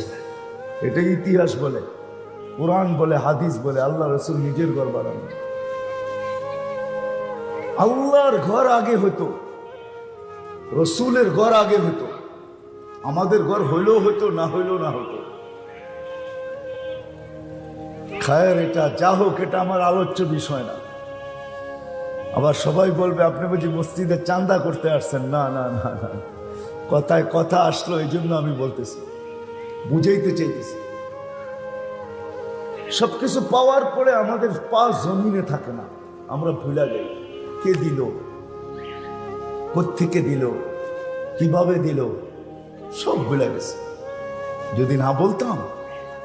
এটা ইতিহাস বলে, কোরআন বলে, হাদিস বলে, আল্লাহ রসুল নিজের ঘর বানানো। আল্লাহর ঘর আগে হতো, রসুলের ঘর আগে হতো। আমাদের ঘর হইলেও হইতো, না হইলেও না হতো। খায়ের এটা যা হোক, এটা আমার আলোচ্য বিষয় না। আবার সবাই বলবে আপনি বুঝি মসজিদে চাঁদা করতে আসছেন। না না না না, কথায় কথা আসলো, এই জন্য আমি বলতেছি, বুঝাইতে চাইতেছি। সবকিছু পাওয়ার পরে আমাদের পা জমিনে থাকে না, আমরা ভুলে যাই কে দিল, কোত্থেকে দিল, কিভাবে দিল, সব ভুলে গেছে। যদি না বলতাম,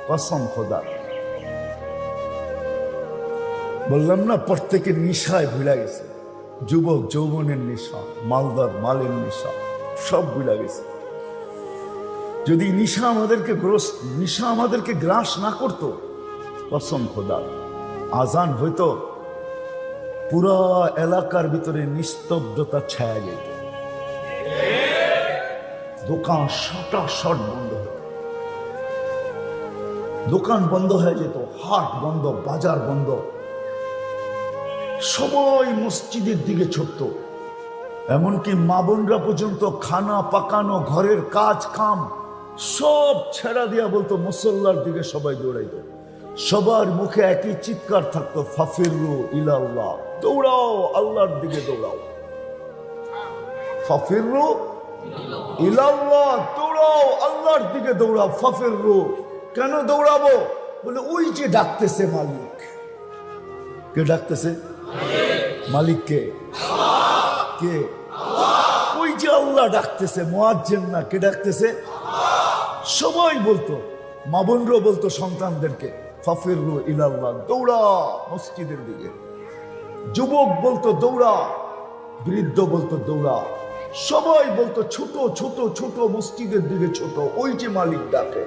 কসম খোদা, বললাম না প্রত্যেকের নিশায় ভুলে গেছে। যুবক যৌবনের নেশা, মালদার মালের নেশা, সব ভুলে গেছে। যদি নিশা আমাদেরকে গ্রাস না করতো, কসম খোদা, আজান হইতো, পুরা এলাকার ভিতরে নিস্তব্ধতা ছায়া যেত, দোকান শট বন্ধ হতো, দোকান বন্ধ হয়ে যেত, হাট বন্ধ, বাজার বন্ধ, সবাই মসজিদের দিকে ছুটত। এমনকি মা বোনরা পর্যন্ত খানা পাকানো, ঘরের কাজ কাম সব ছেড়া দিয়া বলতো মুসল্লার দিকে সবাই দৌড়াইত। সবার মুখে একই চিৎকার থাকতো, ফাফিরু ইলাল্লাহ, দৌড়াও আল্লাহর দিকে দৌড়াও। ফাফিরু ইলাল্লাহ, দৌড়াও আল্লাহর দিকে দৌড়াও। ফাফিরু, কেন দৌড়াবো? বলে ওই যে ডাকতেছে মালিক। কে ডাকতেছে? মালিককে। কে? ওই যে আল্লাহ ডাকতেছে, মুয়াজ্জিন না, কে ডাকতেছে? সবাই বলতো, মা বোনরাও বলতো সন্তানদেরকে, ফাফিরু ইলাল্লাহ, দৌড়া মসজিদের দিকে। যুবক বলতো দৌড়া, বৃদ্ধ বলতো দৌড়া, সবাই বলতো ছোট ছোট ছোট মসজিদের দিকে ছোট, ওই যে মালিক ডাকে।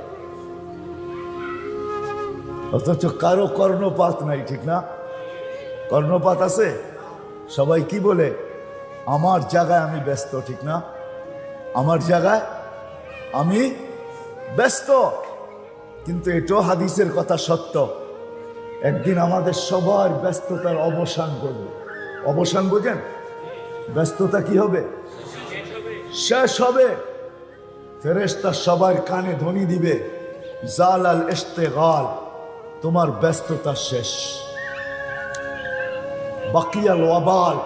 অথচ কারো কর্ণপাত নাই, ঠিক না? কর্ণপাত আছে? সবাই কি বলে? আমার জায়গায় আমি ব্যস্ত, ঠিক না? আমার জায়গায় আমি ব্যস্ত। কিন্তু এটাও হাদিসের কথা সত্য, একদিন আমাদের সবার ব্যস্ততার অবসান করবে। অবসান বোঝেন? ব্যস্ততা কি হবে? শেষ হবে। ফেরেশতা সবার কানে ধ্বনি দিবে, জালাল ইশতিগাল, তোমার ব্যস্ততা শেষ। বাকিয়াল ওয়াবাল,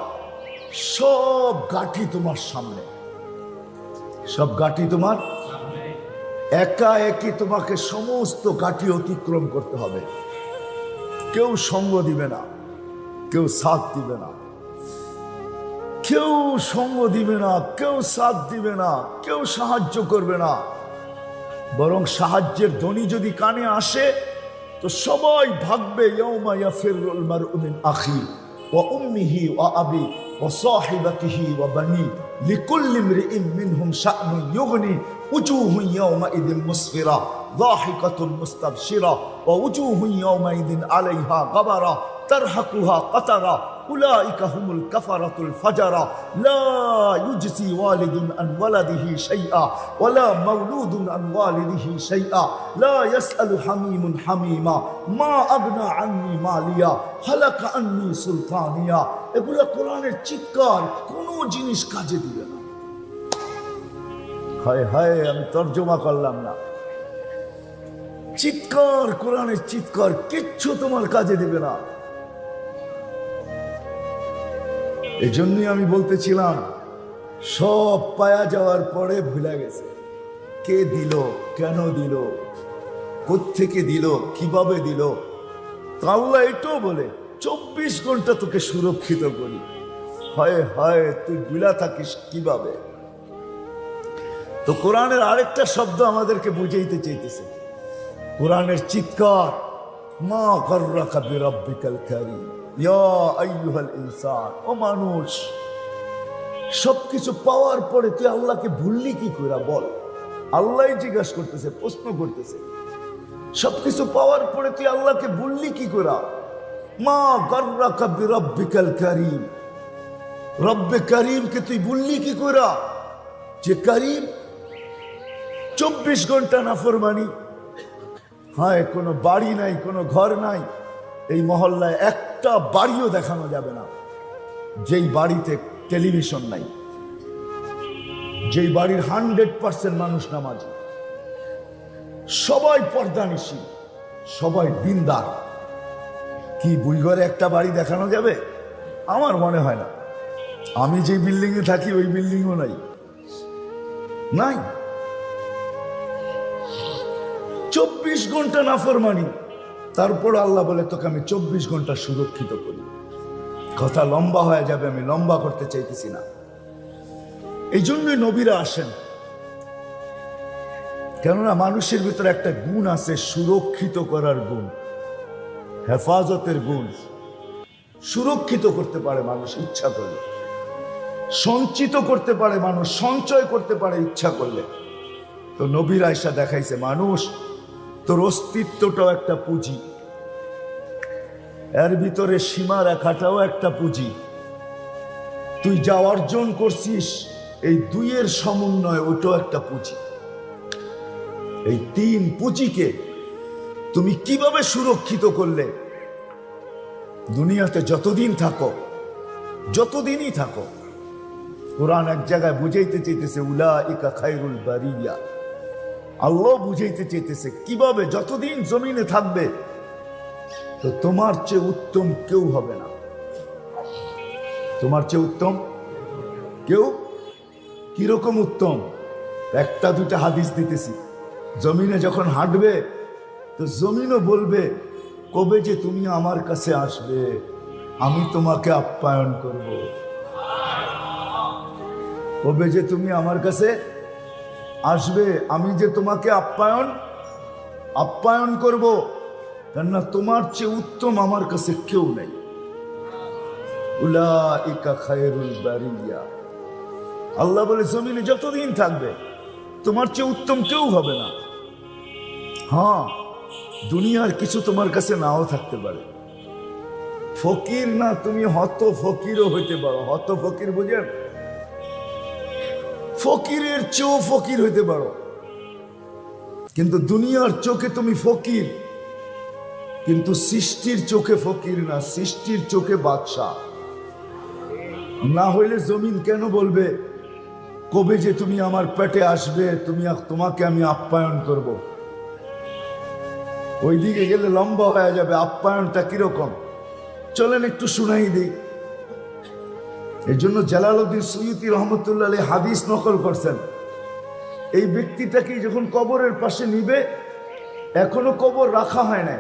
সব গাঠি তোমার সামনে, সব গাঠি তোমার একা একই, তোমাকে সমস্ত গাঠি অতিক্রম করতে হবে। কেউ সঙ্গ দিবে না, কেউ সাথ দিবে না, কেউ সঙ্গ দিবে না, কেউ সাথ দিবে না, কেউ সাহায্য করবে না। বরং সাহায্যের ধ্বনি যদি কানে আসে তো সবাই ভাগবে, ইয়াউমা ইয়াফিরুল মারউ মিন আখি ওয়া উম্মিহি ওয়া আবি ওয়া সাহিবাতিহি ওয়া বানি লিকুল্লি ইমরিইন মিনহুম শা'নুন ইউগনি উজুহুন ইয়াউমাইযিন মুসফিরা যাহিকাতুন মুস্তাবশিরা ওয়া উজুহুন ইয়াউমাইযিন আলাইহা গাবারা তারহাকুহা কাতারা উলাইকা হুমুল কাফারাতুল ফাজারা লা ইউজসি ওয়ালিদুন আন ওয়ালাদিহি শাইআ ওয়ালা মাওলুদুন আন ওয়ালিদিহি শাইআ লা ইয়াসআলু হামিমুন হামিমা মা আগনা আন্নি মালিয়া হালাকা আন্নি সুলতানিয়া। এগুলো কোরআনের চিৎকার, কোনো জিনিস কাজে দিবে না। হায় হায়, আমি তর্জমা করলাম না। চিৎকার, কোরআনের চিৎকার, কিচ্ছু তোমার কাজে দিবে না। এই জন্যই আমি বলতেছিলাম, সব পায়া যাওয়ার পরে ভুলে গেছে কে দিল, কেন দিল, কোত্থেকে দিল, কিভাবে দিল। তো আল্লাহ এটাও বলে 24 ঘন্টা তোকে সুরক্ষিত করি। হয় হয় তুই বিলা থাকিস কিভাবে। তো কোরআনের আরেকটা শব্দ আমাদেরকে বুঝাইতে চাইতেছে, কোরআনের চিৎকার, মা গররাকা বিরাব্বিকাল কারীম ইয়া আইয়ুহাল ইনসান। ও মানুষ, সবকিছু পাওয়ার পরে তুই আল্লাহকে ভুললি কি করে বল। আল্লাহ জিজ্ঞাসা করতেছে, প্রশ্ন করতেছে, সবকিছু পাওয়ার পরে তুই আল্লাহকে ভুললি কি করে। মা গররাকা বিরাব্বিকাল কারীম, রব্বে কারীমকে তুই ভুললি কি করে, যে কারীম। 24 ঘন্টা নাফরমানি। হ্যাঁ, কোনো বাড়ি নাই, কোনো ঘর নাই, এই মহল্লায় একটা বাড়িও দেখানো যাবে না যেই বাড়িতে টেলিভিশন নাই, যেই বাড়ির 100% মানুষ নামাজি, সবাই পর্দানিশী, সবাই দিনদার। কি বুইঘরে একটা বাড়ি দেখানো যাবে? আমার মনে হয় না। আমি যে বিল্ডিং এ থাকি ওই বিল্ডিংও নাই, নাই। 24 ঘন্টা নাফরমানি, তারপর আল্লাহ বলে তোকে আমি 24 ঘন্টা সুরক্ষিত করি। কথা লম্বা হয়ে যাবে, আমি লম্বা করতে চাইতেছি না। এই জন্যই নবীরা আসেন, কেননা মানুষের ভিতরে একটা গুণ আছে, সুরক্ষিত করার গুণ, হেফাজতের গুণ। সুরক্ষিত করতে পারে মানুষ ইচ্ছা করলে, সঞ্চিত করতে পারে মানুষ, সঞ্চয় করতে পারে ইচ্ছা করলে। তো নবীর আয়েশা দেখাইছে, মানুষ তোর অস্তিত্বটাও একটা পুঁজি, এর ভিতরে সীমা রেখাটাও একটা পুঁজি। তুই যা অর্জন করছিস এই দুইয়ের সমন্বয়, ওটাও একটা পুঁজি। এই 3 পুঁজিকে তুমি কিভাবে সুরক্ষিত করলে, দুনিয়াতে যতদিন থাকো, যতদিনই থাকো। কোরআন এক জায়গায় বুঝাইতে চাইতেছে উলাইকা খায়রুল বারিয়া। আল্লাহ বুঝাইতে চাইতেছে কিভাবে যতদিন জমিনে থাকবে তো তোমার চেয়ে উত্তম কেউ হবে না, তোমার চেয়ে উত্তম কেউ। কিরকম উত্তম? একটা দুটা হাদিস দিতেছি। জমিনে যখন হাঁটবে তো জমিনও বলবে, কবে যে তুমি আমার কাছে আসবে, আমি তোমাকে আপ্যায়ন করব। কবে যে তুমি আমার কাছে আসবে, আমি যে তোমাকে আপ্যায়ন করব, কেননা তোমার চেয়ে উত্তম আমার কাছে কেউ নেই। উলাইকা খায়রুল বারিয়া। আল্লাহ বলে জমিনে যতদিন থাকবে তোমার চেয়ে উত্তম কেউ হবে না। হ্যাঁ, দুনিয়ার কিছু তোমার কাছে নাও থাকতে পারে। ফকির না, তুমি হত ফকিরও হইতে পারো। হত ফকির বুঝেন? ফকিরের চেয়েও ফকির হইতে পারো, কিন্তু দুনিয়ার চোখে তুমি ফকির, কিন্তু সৃষ্টির চোখে ফকির না, সৃষ্টির চোখে বাদশা। না হইলে জমিন কেন বলবে কবে যে তুমি আমার পেটে আসবে, তোমাকে আমি আপ্যায়ন করব। ওইদিকে গেলে লম্বা হয়ে যাবে। আপ্যায়নটা কিরকম চলেন একটু শুনাই দিই। এই জন্য জালালউদ্দিন সুয়ুতি রহমতুল্লাহ আলাইহি হাদিস নকল করছেন, এই ব্যক্তিটাকে যখন কবরের পাশে নিবে, এখনো কবর রাখা হয় না,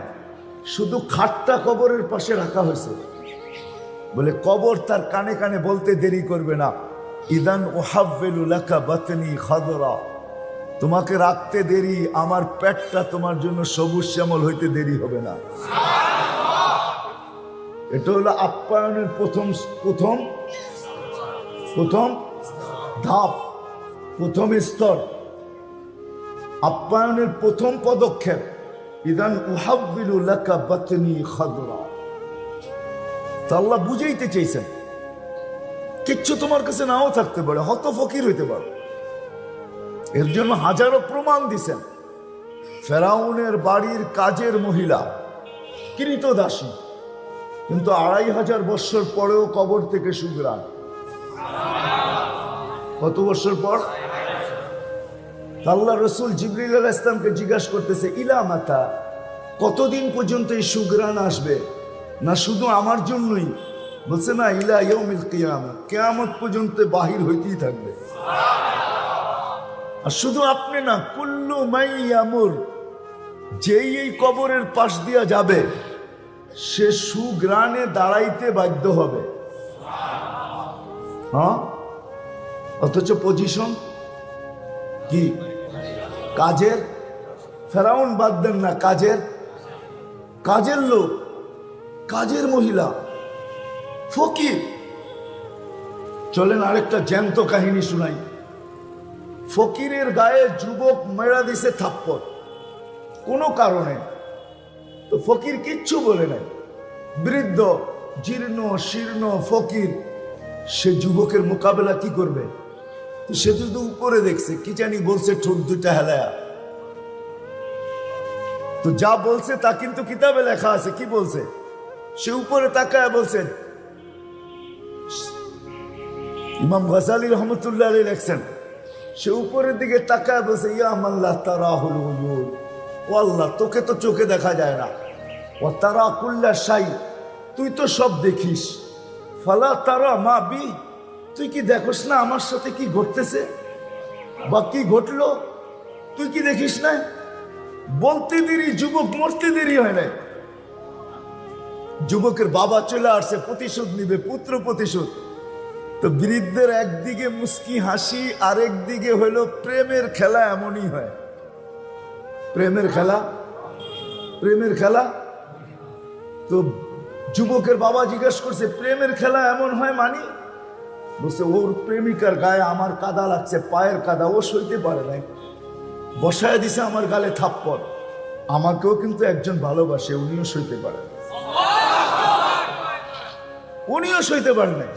শুধু খাটটা কবরের পাশে রাখা হয়েছে। বলে কবর তার কানে কানে বলতে দেরি করবে না, ইদান উহাব্বিলু লাকা বাতনি খাদরা, তোমাকে রাখতে দেরি, আমার পেটটা তোমার জন্য সবুজ শ্যামল হইতে দেরি হবে না। এটা হলো আপ্যায়নের প্রথম ধাপ, প্রথম স্তর, আপ্যায়নের প্রথম পদক্ষেপ। ইদান উহাব্বিলু লাকা বাতনি খাদরা। তা আল্লাহ বুঝাইতে চাইছেন কিচ্ছু তোমার কাছে নাও থাকতে পারে, হত ফকির হইতে পারো। এর জন্য হাজারো প্রমাণ দিছেন। ফেরাউনের বাড়ির কাজের মহিলা, কৃতদাসী, কিন্তু 2500 বৎসর পরেও কবর থেকে সুগ্রাণ। কত বছর পর? আল্লাহ রসুল জিবরিল আলাইহিস সালামকে জিজ্ঞাসা করতেছে, ইলা মাতা, কতদিন পর্যন্ত এই সুগ্রাণ আসবে? না শুধু আমার জন্যই, বলছে না, ইলা ইয়াউমিল কিয়ামত, কিয়ামত পর্যন্ত বাহির হইতেই থাকবে। আর শুধু আপনি না, কুল্লু মাই ইয়ামুর, যেই এই কবরের পাশ দিয়া যাবে সে সুগ্রাণে দাঁড়াইতে বাধ্য হবে। হ্যাঁ, অথচ পজিশন কি কাজের। ফেরাউন বাদ দেন না, কাজের লোক, কাজের মহিলা, ফকির। চলেন আরেকটা জ্যান্ত কাহিনী শুনাই। ফকিরের গায়ে যুবক মেরা দিছে থাপ্পড় কোনো কারণে, তো ফকির কিচ্ছু বলে নাই। বৃদ্ধ জীর্ণ শীর্ণ ফকির, সে যুবকের মোকাবেলা কি করবে? তো সে শুধু উপরে দেখছে, কি জানি বলছে ঠোঁট দুইটা হেলায়া। তো যা বলছে তা কিন্তু কিতাবে লেখা আছে। কি বলছে? সে উপরে তাকায় বলছে, ইমাম গজালি রহমতুল্লাহ আলাইহি লেখছেন, সে উপরের দিকে তাকায় বলছে, ইয়া মাল্লাহ তারাহুল উয়ুন, ও আল্লাহ, তোকে তো চোখে দেখা যায় না। ও তারা কুল্লা শাই, তুই তো সব দেখিস। ফালা তারা মা বি, তুই কি দেখোস না আমার সাথে কি ঘটতেছে বা কি ঘটলো? তুই কি দেখিস না? বলতে দেরি, যুবক মরতে দেরি হয় নাই। যুবকের বাবা চলে আসছে, প্রতিশোধ নিবে, পুত্র প্রতিশোধ। তো বৃদ্ধের একদিকে মুস্কি হাসি, আরেক দিকে হইল প্রেমের খেলা। এমনই হয় প্রেমের খেলা। তো যুবকের বাবা জিজ্ঞেস করছে, প্রেমের খেলা এমন হয় মানি? বলছে, ওর প্রেমিকার গায়ে আমার কাদা লাগছে, পায়ের কাদা, ও সইতে পারে নাই, বসায় দিছে আমার গালে থাপ্পড়। আমাকেও কিন্তু একজন ভালোবাসে, উনিও সইতে পারে, নাই।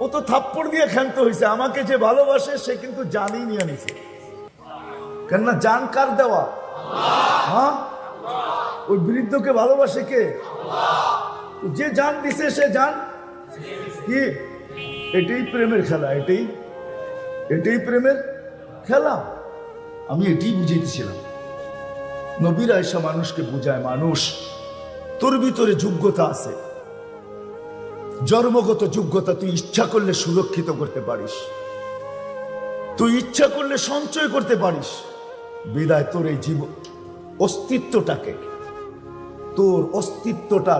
ও তো থাপ্পড় দিয়ে ক্ষান্ত হয়েছে। আমাকে যে ভালোবাসে সে কিন্তু জানই নিয়ে নিছে। কেননা জান কার দেওয়া? হ্যাঁ, ওই বৃদ্ধকে ভালোবাসে কে? যে জান দিছে সে জান কি? এটাই প্রেমের খেলা, এটাই প্রেমের খেলা। আমি এটাই বুঝাইতেছিলাম। নবীরা এসব মানুষকে বুঝায়, মানুষ তোর ভিতরে যোগ্যতা আছে, জন্মগত যোগ্যতা। তুই ইচ্ছা করলে সুরক্ষিত করতে পারিস, তুই ইচ্ছা করলে সঞ্চয় করতে পারিস। বিদায় তোর এই জীবন অস্তিত্বটাকে, তোর অস্তিত্বটা,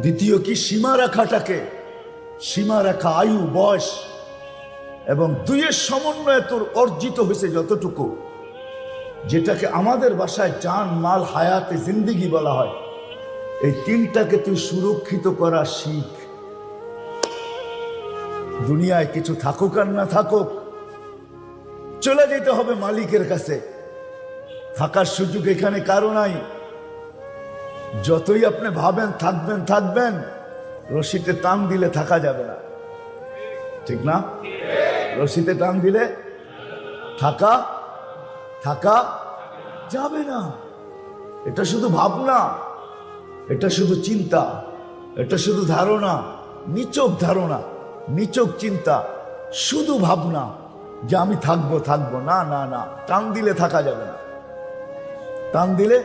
দ্বিতীয় কি সীমা রেখা আয়ু বয়স এবং দুইয়ের সমন্বয়ে তোর অর্জিত হয়েছে যতটুকু, যেটাকে আমাদের ভাষায় জান মাল হায়াতে জিন্দিগি বলা হয়, এই তিনটাকে তুই সুরক্ষিত করা শিখ। দুনিয়ায় কিছু থাকুক আর না থাকুক, চলে যেতে হবে মালিকের কাছে। থাকার সুযোগ এখানে কারো নাই। যতই আপনি ভাবেন থাকবেন, রশিতে টান দিলে থাকা যাবে না, ঠিক না? রশিতে টান দিলে থাকা যাবে না। এটা শুধু ভাবনা, এটা শুধু চিন্তা, এটা শুধু ধারণা, নিচক ধারণা, নিচক চিন্তা, শুধু ভাবনা যে আমি থাকবো। না, টান দিলে থাকা যাবে না। টান দিলে,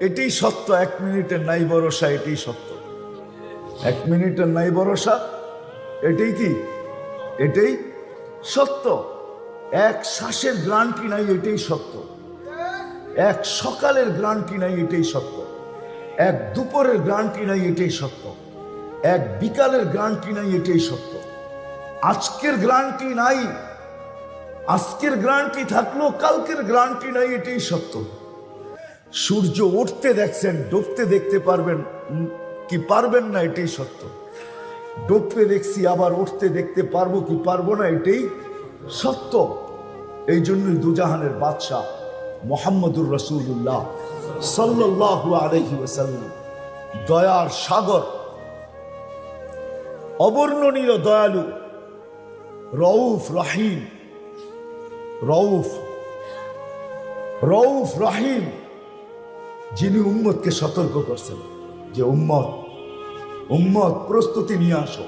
এটাই সত্য। 1 মিনিটের নাই ভরসা, এটাই সত্য। 1 মিনিটের নাই ভরসা, এটাই সত্য। এক শ্বাসের গ্রান্টি নাই, এটাই সত্য। এক সকালের গ্রান্টি নাই, এটাই সত্য। এক দুপুরের গ্রান্টি নাই, এটাই সত্য। এক বিকালের গ্রান্টি নাই, এটাই সত্য। আজকের গ্রান্টি নাই, আজকের গ্রান্টি থাকলো, কালকের গ্রান্টি নাই, এটাই সত্য। সূর্য উঠতে দেখছেন, ডুবতে দেখতে পারবেন কি পারবেন না, এটাই সত্য। ডুবতে দেখছি, আবার উঠতে দেখতে পারবো কি পারবো না, এটাই সত্য। এই জন্যই দুজাহানের বাদশাহ মুহাম্মদুর রাসূলুল্লাহ সাল্লাল্লাহু আলাইহি ওয়াসাল্লাম, দয়ার সাগর, অবর্ণনীয় দয়ালু, রউফ রহিম, যিনি উম্মতকে সতর্ক করছেন যে উম্মত প্রস্তুতি নিয়ে আসো।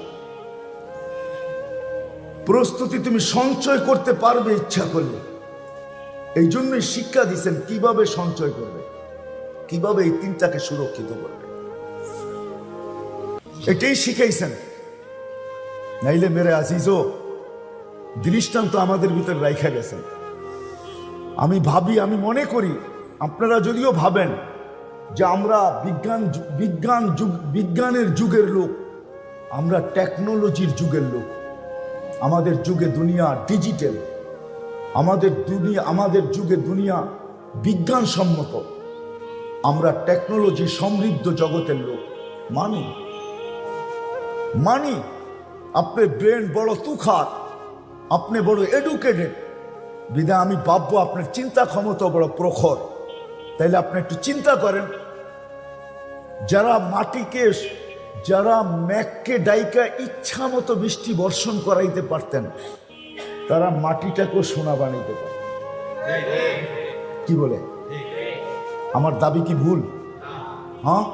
প্রস্তুতি তুমি সঞ্চয় করতে পারবে ইচ্ছা করলে। এই জন্যই শিক্ষা দিচ্ছেন কিভাবে সঞ্চয় করবে, কিভাবে এই তিনটাকে সুরক্ষিত করবে। এটাই শিখাইছেন। নাইলে মেরে আজিজও দৃষ্টান্ত আমাদের ভিতরে রাইখা গেছেন। আমি ভাবি, আমি মনে করি, আপনারা যদিও ভাবেন যে আমরা বিজ্ঞানের যুগের লোক, আমরা টেকনোলজির যুগের লোক। আমাদের যুগে দুনিয়া ডিজিটাল, আমাদের যুগে দুনিয়া বিজ্ঞানসম্মত, আমরা টেকনোলজি সমৃদ্ধ জগতের লোক। মানি আপনার ব্রেন বড় তুখার, আপনি বড় এডুকেটেড, বিধায় আমি ভাববো আপনার চিন্তা ক্ষমতা বড় প্রখর। তাইলে আপনি একটু চিন্তা করেন, যারা ম্যাককে ডাইকা ইচ্ছা মতো বৃষ্টি বর্ষণ করাইতে পারতেন, তারা মাটিটাকেও সোনা বানাইতে পারতেন। কি বলে? আমার দাবি কি ভুল? হ্যাঁ,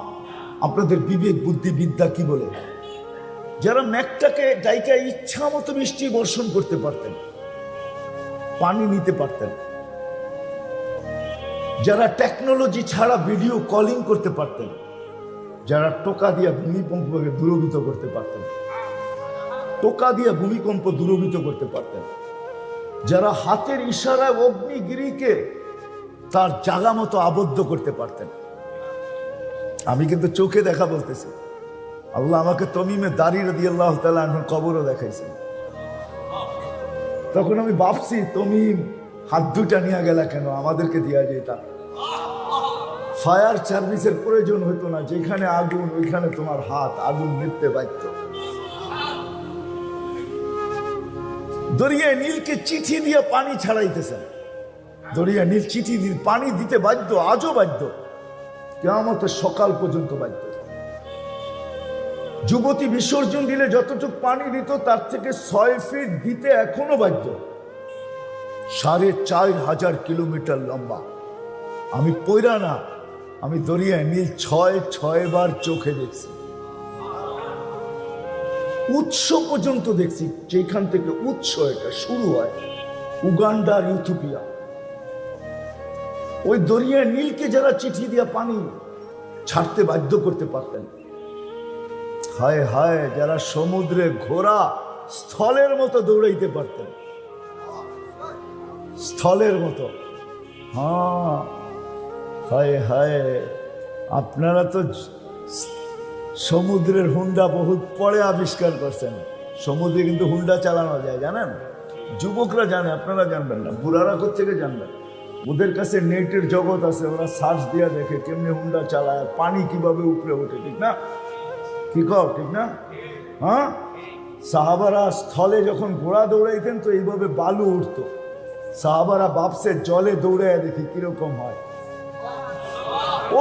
আপনাদের বিবেক বুদ্ধি বিদ্যা কি বলে? যারা ম্যাকটাকে ডাইকা ইচ্ছা মতো বৃষ্টি বর্ষণ করতে পারতেন, পানি নিতে পারতেন, যারা টেকনোলজি ছাড়া ভিডিও কলিং করতে পারতেন, যারা টোকা দিয়ে ভূমিকম্পকে দূরভূত করতে পারতেন, যারা হাতের ইশারায় অগ্নিগিরিকে তার জায়গা মতো আবদ্ধ করতে পারতেন। আমি কিন্তু চোখে দেখা বলতেছি, আল্লাহ আমাকে তমিমে দাঁড়ি রাদিয়াল্লাহু তাআলা আনহুর কবরও দেখাইছেন। তখন আমি ভাবছি, তমিম হাত দুটা নিয়ে গেলা কেন? আমাদেরকে দিয়া যেতাম, ফায়ার সার্ভিসের প্রয়োজন হতো না। যেখানে আগুন, ওইখানে তোমার হাত আগুন নিতে বাধ্য। দরিয়া নীলকে চিঠি দিয়ে পানি ছাড়াইতেছেন, দরিয়া নীল চিঠি দিয়ে পানি দিতে বাধ্য, আজও বাধ্য, কিয়ামতের সকাল পর্যন্ত বাধ্য। যুবতী বিসর্জন দিলে যতটুকু পানি দিত তার থেকে 6 ফিট দিতে এখনো বাধ্য। 4500 কিলোমিটার লম্বা। আমি পয়রা না, আমি দরিয়া নীল 6 বার চোখে দেখছি, উৎস পর্যন্ত দেখছি। যেখান থেকে উৎস এটা শুরু হয়, উগান্ডা আর ইথিওপিয়া, ওই দরিয়া নীলকে যারা চিঠি দিয়া পানি ছাড়তে বাধ্য করতে পারতেন, হায় হায়, যারা সমুদ্রে ঘোড়া স্থলের মতো দৌড়াইতে পারতেন, স্থলের মতো। হ্যাঁ, হায় হায়, আপনারা তো সমুদ্রের হুন্ডা বহুত পরে আবিষ্কার করছেন। সমুদ্রে কিন্তু হুন্ডা চালানো যায়, জানেন? যুবকরা জানে, আপনারা জানবেন না, বুড়ারা কোত্থেকে জানবেন? ওদের কাছে নেটের জগৎ আছে, ওরা সার্চ দিয়া দেখে কেমনি হুন্ডা চালায়, পানি কিভাবে উপরে ওঠে, ঠিক না? কি কও, ঠিক না? হ্যাঁ, সাহাবারা স্থলে যখন ঘোড়া দৌড়াইতেন তো এইভাবে বালু উঠতো। সাহাবারা ভাবছে জলে দৌড়ায় দেখি কিরকম হয়।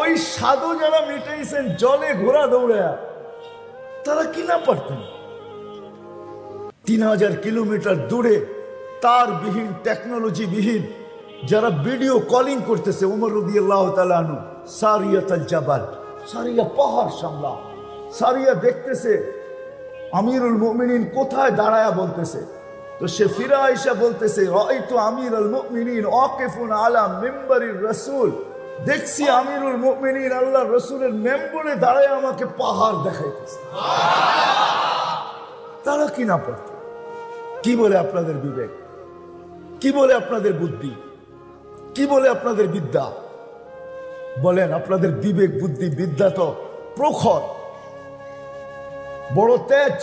ওই সাধু যারা মিটাইছেন জলে ঘোড়া দৌড়ায়, তারা কি না পারতেন? 3000 কিলোমিটার দূরে তার বিহীন, টেকনোলজি বিহীন যারা ভিডিও কলিং করতেছে, ওমর রাদিয়াল্লাহু তাআলা আনহু সারিয়াতুল জাবাল, সারিয়া পাহাড় সামলা, সারিয়া দেখতেছে আমিরুল মুমিনিন কোথায় দাঁড়ায়া বলতেছে। তো সে ফিরা আইসা বলতেছে, রাআইতু আমিরুল মুমিনিন ওয়াকিফুন আলা মিম্বারির রাসূল, দেখছি আমিরুল মুমিনিন আল্লাহর রাসূলের মেম্বরে দাঁড়ায় আমাকে পাহাড় দেখাইতেছে। তারা কি না পারত? কি বলে আপনাদের বিবেক? কি বলে আপনাদের বুদ্ধি? কি বলে আপনাদের বিদ্যা? বলেন, আপনাদের বিবেক বুদ্ধি বিদ্যা তো প্রখর, বড় তেজ,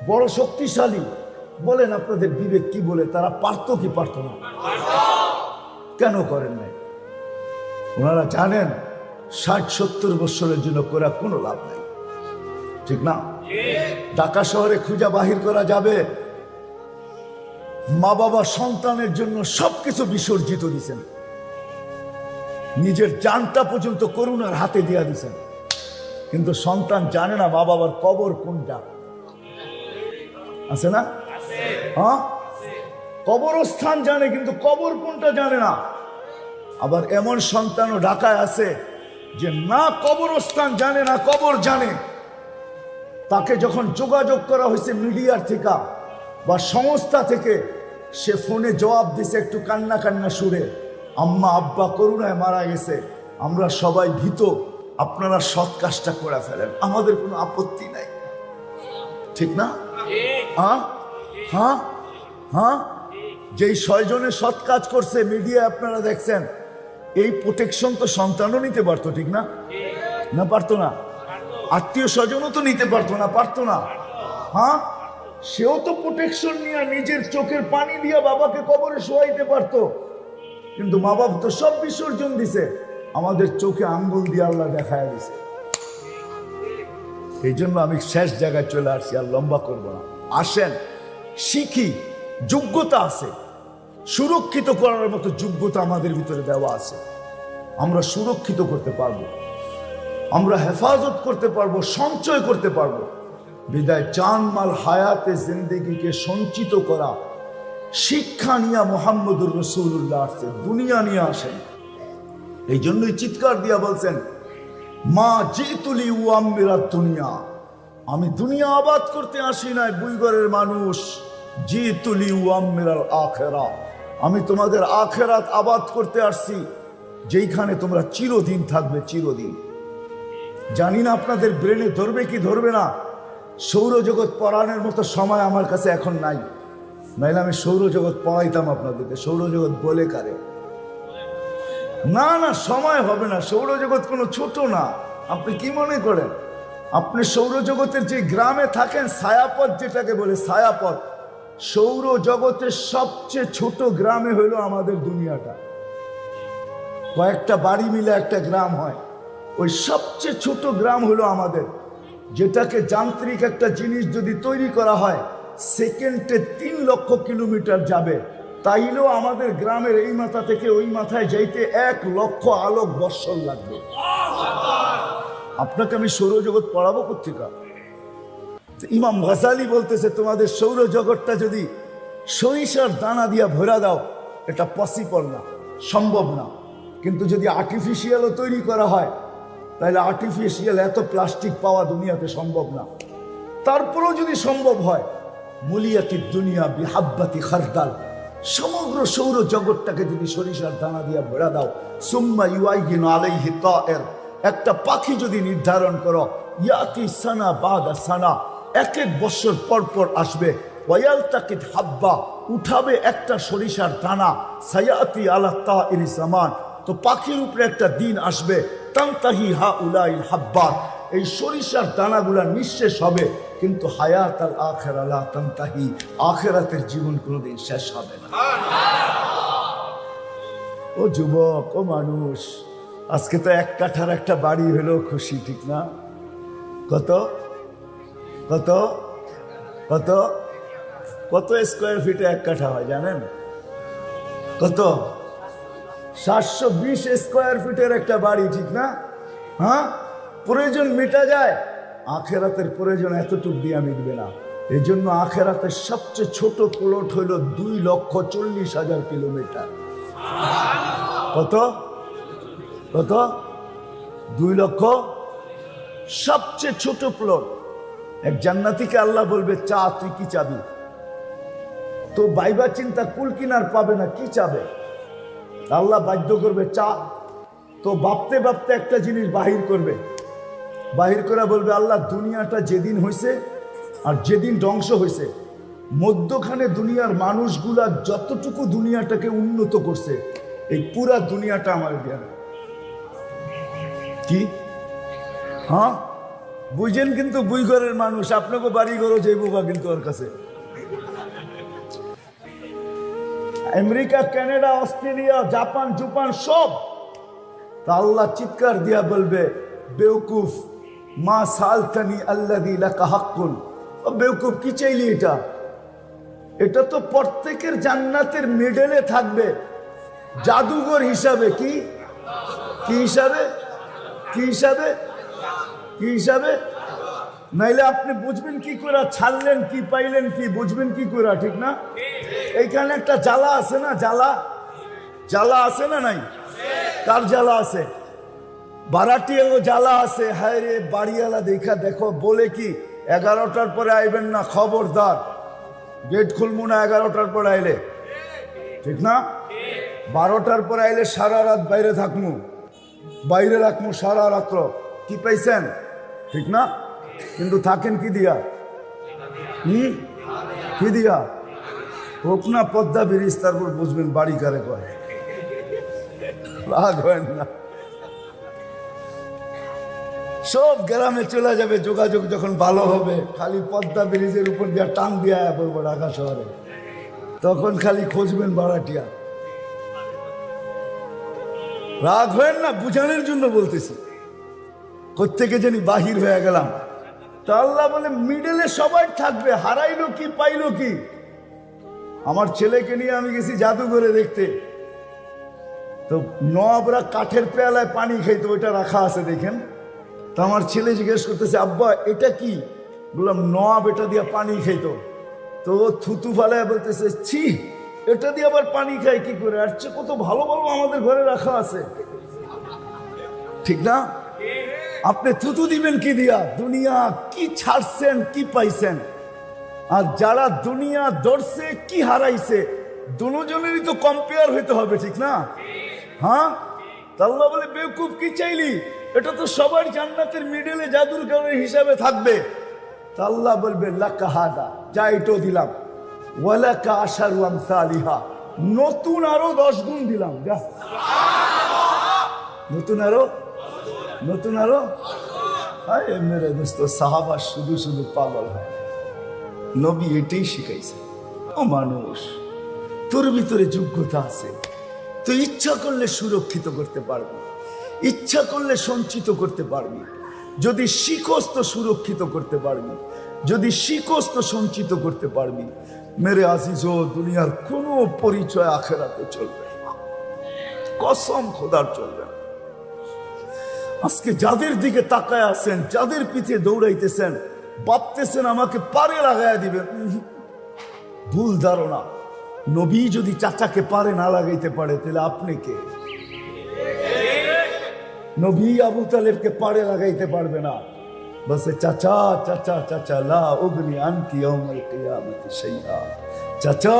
বড় শক্তিশালী। বলেন আপনাদের বিবেক কি বলে? তারা পারতো কি পারত না? কেন করেন নাই? ওনারা জানেন 60-70 বছরের জন্য করে কোনো লাভ নাই, ঠিক না? ঢাকা শহরে খুঁজা বাহির করা যাবে? মা বাবা সন্তানের জন্য সবকিছু বিসর্জিত দিছেন, নিজের জানটা পর্যন্ত করুণার হাতে দিয়া দিছেন, কিন্তু সন্তান জানে না মা বাবার কবর কোনটা। আছে না? হ্যাঁ, কবরস্থান জানে কিন্তু কবর কোনটা জানে না। আবার এমন সন্তানও ঢাকায় আছে যে না কবরস্থান জানে না কবর জানে। তাকে যখন যোগাযোগ করা হয়েছে মিডিয়ার থেকে বা সংস্থা থেকে, সে ফোনে জবাব দিছে একটু কান্না কান্না সুরে, আম্মা আব্বা করুণায় মারা গেছে, আমরা সবাই ভীত, আপনারা সৎ কাজটা করে ফেলেন, আমাদের কোনো আপত্তি নাই, ঠিক না? হ্যাঁ হ্যাঁ হ্যাঁ, যেই 6 জনে সৎ কাজ করছে মিডিয়া আপনারা দেখছেন, এই প্রোটেকশন তো সন্তানও নিতে পারতো, ঠিক না? না পারতো না? আত্মীয় স্বজনও তো নিতে পারতো না, পারতো না? হ্যাঁ, সেও তো প্রোটেকশন নিয়ে নিজের চোখের পানি দিয়ে বাবাকে কবরে শোয়াইতে পারতো, কিন্তু মা বাবা তো সব বিসর্জন দিছে, আমাদের চোখে আঙ্গুল দিয়ে আল্লাহ দেখায় দিছে। এই জন্য আমি শেষ জায়গায় চলে আসছি, আর লম্বা করব না। আসেন শিখি, যোগ্যতা আছে, সুরক্ষিত করার মতো যোগ্যতা আমাদের ভিতরে দেওয়া আছে, আমরা সুরক্ষিত করতে পারবো, আমরা হেফাজত করতে পারবো, সঞ্চয় করতে পারবো। বিদায় জানমাল হায়াতে জিন্দেগিকে সঞ্চিত করা শিক্ষা নিয়ে মুহাম্মদুর রাসূলুল্লাহ আসছে, দুনিয়া নিয়ে আসেন। এই জন্যই চিৎকার দিয়া বলছেন, মা জিতুলি উআম্মিরাত দুনিয়া, আমি দুনিয়া আবাদ করতে আসি নাই বুইগরের মানুষ, জিতুলি উআম্মিরাল আখিরা, আমি তোমাদের আখিরাত আবাদ করতে আসছি, যেইখানে তোমরা চিরদিন থাকবে, চিরদিন। জানি না আপনাদের ব্রেনে ধরবে কি ধরবে না, সৌরজগৎ পড়ানোর মতো সময় আমার কাছে এখন নাই, নাইলে আমি সৌরজগৎ পড়াইতাম আপনাদেরকে। সৌরজগৎ বলে কারে? না না, সময় হবে না। সৌরজগৎ কোনো ছোট না, আপনি কি মনে করেন? আপনি সৌরজগতের যে গ্রামে থাকেন, ছায়াপথ যেটাকে বলে ছায়াপথ, সৌরজগতের সবচেয়ে ছোট গ্রামে হইল আমাদের দুনিয়াটা। কয়েকটা বাড়ি মিলে একটা গ্রাম হয়, ওই সবচেয়ে ছোট গ্রাম হলো আমাদের, যেটাকে যান্ত্রিক একটা জিনিস যদি তৈরি করা হয় সেকেন্ডে 3 লক্ষ কিলোমিটার যাবে, তাইলেও আমাদের গ্রামের এই মাথা থেকে ওই মাথায় যাইতে 1 লক্ষ আলোক বৎসর লাগবে। আপনাকে আমি সৌরজগৎ পড়াবো কোত্থেকে? ইমাম গাজালি বলতেছে, তোমাদের সৌরজগৎটা যদি সরিষার দানা দিয়া ভরা দাও, এটা পসিবল না, সম্ভব না। কিন্তু যদি আর্টিফিশিয়ালও তৈরি করা হয়, তাহলে আর্টিফিশিয়াল এত প্লাস্টিক পাওয়া দুনিয়াতে সম্ভব না। তারপরেও যদি সম্ভব হয়, মুলিয়াতি দুনিয়া বিহাব্বাতি খারদাল, সমগ্র সৌরজগৎটাকে যদি সরিষার দানা দিয়া ভরা দাও, সুম্মা ইউআইগিন আলাইহি তায়ের, একটা পাখি যদি নির্ধারণ করো, ইয়াতি সানা বাদা সানা, 1 বছর পর পর আসবে, ওয়ায়ালতাকিত হাব্বা, উঠাবে একটা সরিষার দানা, সায়াতি আলা তাইর জামান, তো পাখির উপরে একটা দিন আসবে, তানতাহি হাউলাইল হাব্বাত, এই সরিষার দানাগুলা নিঃশেষ হবে, কিন্তু হায়াত আল আখিরা লা তানতাহি, আখিরাতের জীবন কোনোদিন শেষ হবে না। ও যুবক, ও মানুষ, আজকে তো 1 কাঠার একটা বাড়ি হলো খুশি, ঠিক না? কত কত কত কত স্কোয়ার ফিটে 1 কাঠা হয় জানেন? কত? 720 স্কোয়ার ফিটের একটা বাড়ি, ঠিক না? হ্যাঁ, প্রয়োজন মিটা যায়, আখেরাতের প্রয়োজন এতটুকু দিয়ে মিটবে না। এই জন্য আখেরাতের সবচেয়ে ছোট প্লট হইল 2,40,000 কিলোমিটার। কত কত? 2 লক্ষ, সবচেয়ে ছোট প্লট। এক জান্নাতীকে আল্লাহ বলবে, চা, তুই কি চাবি? তো বাইবা চিন্তা, কুল কিনার পাবে না, কি চাবে? আল্লাহ বাধ্য করবে চা। তো ভাবতে ভাবতে একটা জিনিস বাহির করবে, বাহির করে বলবে, আল্লাহ, দুনিয়াটা যেদিন হয়েছে আর যেদিন ধ্বংস হয়েছে, মধ্যখানে দুনিয়ার মানুষগুলা যতটুকু দুনিয়াটাকে উন্নত করছে, এই পুরা দুনিয়াটা আমার দেয়া। কি? হ্যাঁ, বুঝেন? কিন্তু বুইঘরের মানুষ, আপনাকে বাড়ি ঘরও যাইবা কিন্তু ওর কাছে। আমেরিকা, কানাডা, অস্ট্রেলিয়া, জাপান, জুপান সব। তা আল্লাহ চিৎকার দিয়া বলবে, বেউকুফ, মা সালতানি আল্লাযী লাকা হাক্কুন। ও বেউকুফ, কি চাইলি? এটা এটা তো প্রত্যেকের জান্নাতের মেডেলে থাকবে, জাদুঘর হিসাবে। কি কি হিসাবে? কি হিসাবে? কি হিসাবে? নাইলে আপনি বুঝবেন কি করে? ছাড়লেন কি, পাইলেন কি, বুঝবেন কি করে? ঠিক না? এইখানে একটা জ্বালা আছে না? জ্বালা, জ্বালা আছে না? নাই? কার জ্বালা আছে? বারাটিয়াও জ্বালা আছে। হায় রে, বাড়িওয়ালা দেখা দেখো, বলে কি 11টার পরে আইবেন না, খবরদার, গেট খুলবো না 11টার পরে আইলে, ঠিক না? 12টার পরে আইলে সারা রাত বাইরে থাকবো, বাইরে রাখবো সারা রাত্র। কি পাইছেন? ঠিক না? কিন্তু থাকেন কি দিয়া? কি দিয়া? হোক না পদ্মা ব্রিজ, তারপর বুঝবেন বাড়ি কারে কয়। রাগ হয় না, সব গ্রামে চলে যাবে, যোগাযোগ যখন ভালো হবে খালি পদ্মা ব্রিজের উপর দিয়ে টান দিয়া পড়বো ঢাকা শহরে, তখন খালি খুঁজবেন ভাড়াটিয়া। রাগ হয় না, বুঝানোর জন্য বলতেছি। কোত্থেকে জানি বাহির হয়ে গেলাম। তা আল্লাহ বলে মিডলে সবাই থাকবে, হারাইলো কি পাইলো কি। আমার ছেলেকে নিয়ে আমি গেছি জাদুঘরে দেখতে, তো নবাবরা কাঠের পেয়ালায় পানি খাইতো, ওইটা রাখা আছে দেখেন। তো আমার ছেলে জিজ্ঞেস করতেছে, আব্বা এটা কি? বললাম নবাব এটা দিয়ে পানি খাইতো। তো ও থুতু ফালায় বলতেছে, ছি এটা দিয়ে আবার পানি খায় কি করে? আর চেয়ে কত ভালো ভালো আমাদের ঘরে রাখা আছে। ঠিক না? আপনি থুতু দিবেন কি দিয়া? দুনিয়া কি ছাড়ছেন, কি পাইছেন? আর যারা দুনিয়া ধরছে কি হারাইছে, দুজনেরই তো কম্পেয়ার হইতে হবে, ঠিক না? হ্যাঁ, আল্লাহ বলে বেকুব কি চাইলি, এটা তো সবার জান্নাতের মিডলে জাদুঘরের হিসাবে থাকবে। তা আল্লাহ বলবে লাকা হাদা, যা এটাও দিলাম, ওয়ালাকা আশারু আমসালিহা, নতুন আরো 10 গুণ দিলাম, যা নতুন আরো, নতুন আরো। হায় মেরে দোস্ত, সাহাবা শুধু শুধু পাগল হয়। নবী এটাই শিখাইছে, ও মানুষ তোর ভিতরে যোগ্যতা আছে, তুই ইচ্ছা করলে সুরক্ষিত করতে পারবি, ইচ্ছা করলে সঞ্চিত করতে পারবি। যদি শিখোস তো সুরক্ষিত করতে পারবি, যদি শিখোস তো সঞ্চিত করতে পারবি। মেরে আজিজ, দুনিয়ার কোনো পরিচয় আখেরাতে চলবে না, কসম খোদার চলবে না। আজকে যাদের দিকে তাকায় আছেন, যাদের পিছে দৌড়াইতেছেন, ভাবতেছেন আমাকে পারে লাগাইয়া দিবেন, ভুল ধারণা। নবী যদি চাচাকে পারে না লাগাইতে পারে, তাহলে আপনি কে? নবী আবু তালেবকে পারে লাগাইতে পারবে না, বসে চাচা চাচা চাচা লা উগনি আনকি ইয়াউমাল কিয়ামতি শাইআ। চাচা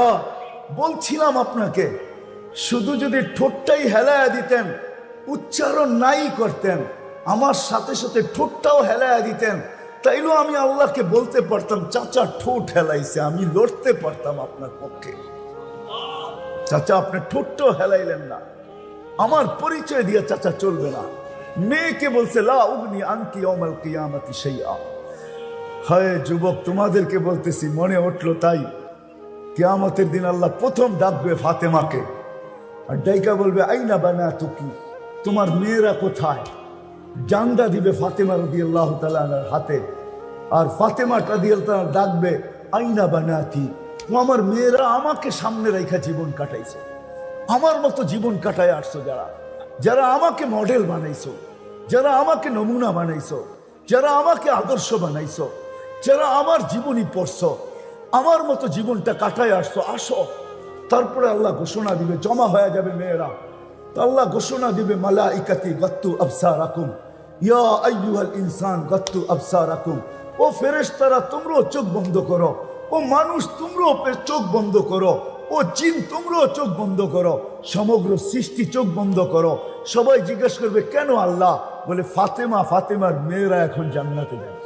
বলছিলাম আপনাকে, শুধু যদি ঠোঁটটাই হেলায়া দিতেন, উচ্চারণ নাই করতেন, আমার সাথে সাথে ঠোঁটটাও হেলায়া দিতেন, তাইলেও আমি আল্লাহকে বলতে পারতাম চাচা ঠোঁট হেলাইছে, আমি লড়তে পারতাম আপনার পক্ষে। চাচা আপনি ঠোঁটটাও হেলাইলেন না, আমার পরিচয় দিয়ে চাচা চলবে না। মেয়েকে বলছে লা উগনি আনকি ইয়াউমাল কিয়ামতি শাইআ। হায় যুবক, তোমাদেরকে বলতেছি, মনে উঠলো তাই কিয়ামতের দিন আল্লাহ প্রথম ডাকবে ফাতেমাকে, আর ডাইকা বলবে আইনা বানাতুকি, তোমার মেয়েরা কোথায়? জান্ডা দিবে ফাতেমা রাদিয়াল্লাহু তাআলা আনহার হাতে, আর ফাতেমা রাদিয়াল্লাহু তাআলা ডাকবে আইনা বানাতি, ও আমার মেয়েরা আমাকে সামনে রেখা জীবন কাটাইছে, আমার মতো জীবন কাটায় আসছো, যারা যারা আমাকে মডেল বানাইছো, যারা আমাকে নমুনা বানাইছো, যারা আমাকে আদর্শ বানাইছো, যারা আমার জীবনী পড়ছো, আমার মতো জীবনটা কাটায় আসছো, আসো। তারপরে আল্লাহ ঘোষণা দিবে, জমা হয়ে যাবে মেয়েরা। তো আল্লাহ ঘোষণা দিবে মালাইকাতি গত্তু আবসারাকুম ইয়া আইয়ুহাল ইনসান গত্তু আবসারাকুম। ও ফেরেশতারা তোমরাও চোখ বন্ধ করো, ও মানুষ তোমরাও চোখ বন্ধ করো, ও জিন তোমরাও চোখ বন্ধ করো, সমগ্র সৃষ্টি চোখ বন্ধ করো। সবাই জিজ্ঞেস করবে কেন আল্লাহ? বলে ফাতেমা, ফাতেমার মেয়েরা এখন জান্নাতে যাবে।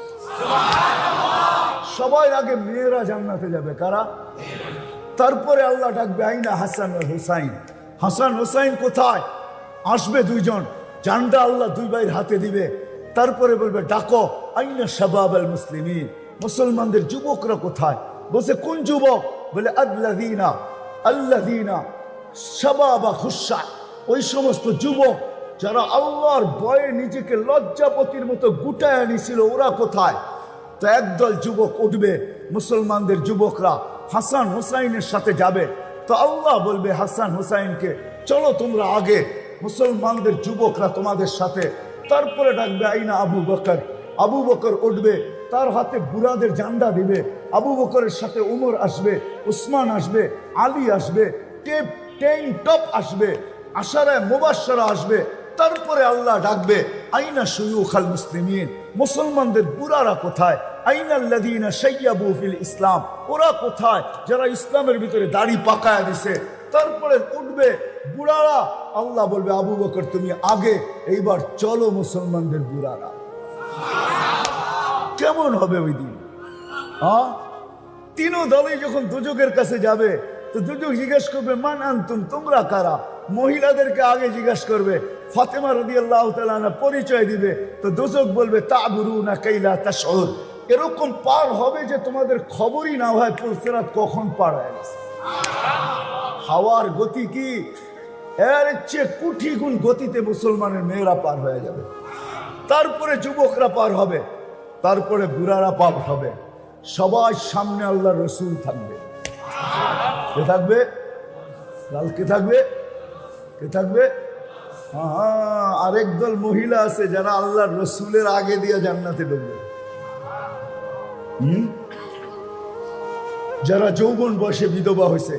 সবাই আগে মেয়েরা জান্নাতে যাবে, কারা? তারপরে আল্লাহ ডাকবে আইনা হাসান আর হুসাইন, হাসান হুসাইন কোথায়? আসবে দুইজন, জান্ডা আল্লাহ দুই ভাইয়ের হাতে দিবে। তারপরে বলবে ডাকো আইনা শাবাব আল মুসলিমিন, মুসলমানদের যুবকরা কোথায়? বলছে কোন যুবক? বলে আল্লাযীনা আল্লাযীনা শাবাবা খুশা, ওই সমস্ত যুবক যারা আল্লাহর ভয়ে নিজেকে লজ্জাপতির মতো গুটায় আনিছিল, ওরা কোথায়? তো একদল যুবক উঠবে, মুসলমানদের যুবকরা হাসান হুসাইনের সাথে যাবে। তো আল্লাহ বলবে হাসান হুসাইনকে চলো তোমরা আগে, মুসলমানদের যুবকরা তোমাদের সাথে। তারপরে ডাকবে আইনা আবু বকর, আবু বকর উঠবে, তার হাতে বুড়াদের জান্ডা দিবে। আবু বকরের সাথে উমর আসবে, উসমান আসবে, আলী আসবে, টপ আসবে, আশারায়ে মুবাশশারা আসবে। তারপরে আল্লাহ ডাকবে আইনা শুয়ুখাল মুসলিমিন, মুসলমানদের বুড়ারা কোথায়? আইনাল্লাযীনা শাইয়াবু ফিল ইসলাম, ওরা কোথায় যারা ইসলামের ভিতরে দাড়ি পাকায়া দিছে? তারপরে উঠবে বুড়ারা, আল্লাহ বলবে আবু বকর তুমি আগে, এইবার চলো মুসলমানদের বুড়ারা। কেমন হবে ওই দিন? হ্যাঁ, তিনও দলই যখন দুজকের কাছে যাবে তো দুজক জিজ্ঞেস করবে মান আনতুম, তোমরা কারা? মহিলাদেরকে আগে জিজ্ঞেস করবে, ফাতেমা রাদিয়াল্লাহু তাআলা আনহা পরিচয় দিবে, তো দুজক বলবে তা'বুরুনা কাইলা তাশউর, এরকম পার হবে যে তোমাদের খবরই না হয় পুলসিরাত কখন পার হয়ে গেছে। হাওয়ার গতি কি, এর চেয়ে কোটি গুণ গতিতে মুসলমানের মেয়েরা পার হয়ে যাবে। তারপরে যুবকরা পার হবে, তারপরে বুড়ারা পার হবে। সবার সামনে আল্লাহ রসুল থাকবে। কে থাকবে? কালকে থাকবে। কে থাকবে? হ্যাঁ, আরেক দল মহিলা আছে যারা আল্লাহ রসুলের আগে দিয়ে জান্নাতে ঢুকবে। যারা যৌবন বয়সে বিধবা হয়েছে,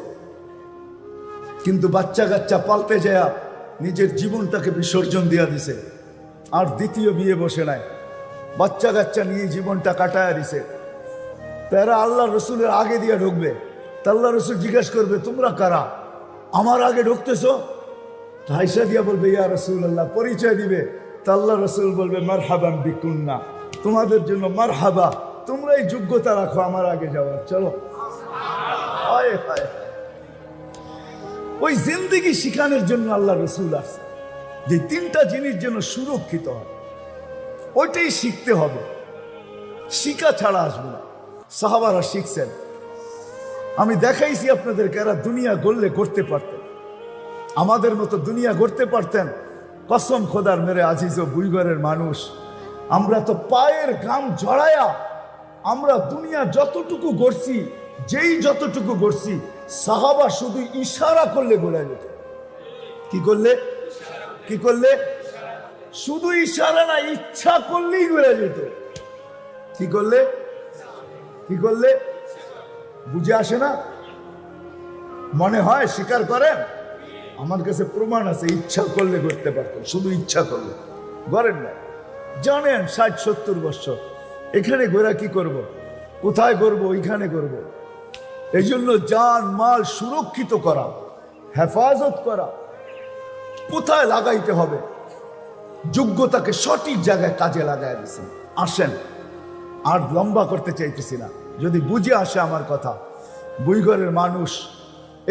কিন্তু বাচ্চা কাচ্চা পালতে যায় নিজের জীবনটাকে বিসর্জন দিয়া দিছে, আর দ্বিতীয় বিয়ে বসে নাই, বাচ্চা কাচ্চা নিয়ে জীবনটা কাটায় দিছে, তারা আল্লাহ রসুলের আগে দিয়ে ঢুকবে। তা আল্লাহ রসুল জিজ্ঞেস করবে তোমরা কারা, আমার আগে ঢুকতেছো? হাইসা দিয়া বলবে ইয়া রাসূলুল্লাহ, পরিচয় দিবে। তা আল্লাহ রসুল বলবে মারহাবান বিকুন্না, তোমাদের জন্য মারহাবা, তোমরাই যোগ্যতা রাখো আমার আগে যাওয়ার, চলো। হায় হায়, ওই জিন্দেগি শিখানোর জন্য আল্লাহ রসুল আসছে, যে তিনটা জিনিস যেন সুরক্ষিত হয়, ওইটাই শিখতে হবে, শিখা ছাড়া আসবে না। সাহাবারা শিখছেন, আমি দেখাইছি আপনাদেরকে, এরা দুনিয়া গড়লে করতে পারতেন, আমাদের মতো দুনিয়া গড়তে পারতেন। কসম খোদার মেরে আজিজ ও বুইগরের মানুষ, আমরা তো পায়ের ঘাম জড়ায়া আমরা দুনিয়া যতটুকু গড়ছি, যেই যতটুকু গড়ছি, সাহাবা শুধু ইশারা করলে গড়ে যেত। কি করলে? কি করলে? শুধু ইশারা না, ইচ্ছা করলেই গড়ে যেত। কি করলে? কি করলে? বুঝে আসে না? মনে হয় স্বীকার করেন? আমার কাছে প্রমাণ আছে, ইচ্ছা করলে করতে পারতেন, শুধু ইচ্ছা করলে গড়েন না। জানেন 60-70 বছর এখানে গোরা কি করব, কোথায় করব, ওইখানে করব। এই জন্য জান মাল সুরক্ষিত করা, হেফাজত করা, কোথায় লাগাইতে হবে, যোগ্যতাকে সঠিক জায়গায় কাজে লাগাই দিয়েছেন। আসেন, আর লম্বা করতে চাইতেছি না, যদি বুঝে আসে আমার কথা, বুইগরের মানুষ